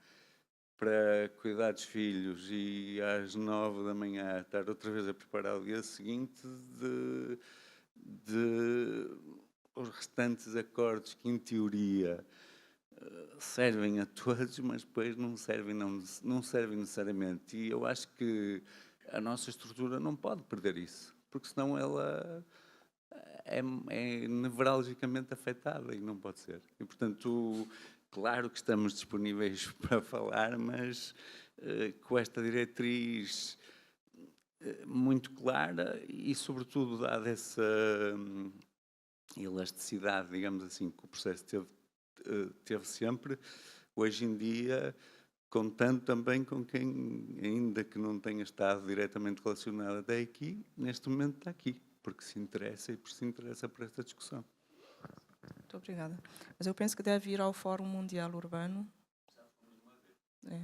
para cuidar dos filhos e às 9 da manhã estar outra vez a preparar o dia seguinte de os restantes acordos que, em teoria, servem a todos, mas depois não servem necessariamente. E eu acho que a nossa estrutura não pode perder isso, porque senão ela é nevralgicamente afetada e não pode ser. E, portanto, claro que estamos disponíveis para falar, mas com esta diretriz muito clara e, sobretudo, dada essa elasticidade, digamos assim, que o processo teve sempre, hoje em dia, contando também com quem, ainda que não tenha estado diretamente relacionado até aqui, neste momento está aqui, porque se interessa e por se interessa por esta discussão. Muito obrigada. Mas eu penso que deve ir ao Fórum Mundial Urbano. É.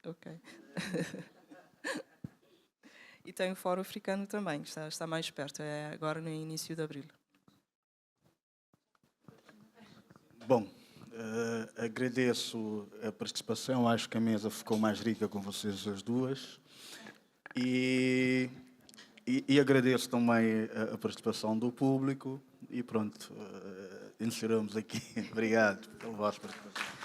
Ok. E tem o Fórum Africano também, que está mais perto, é agora no início de abril. Bom, agradeço a participação, acho que a mesa ficou mais rica com vocês as duas. E agradeço também a participação do público. E pronto, encerramos aqui. Obrigado pela vossa participação.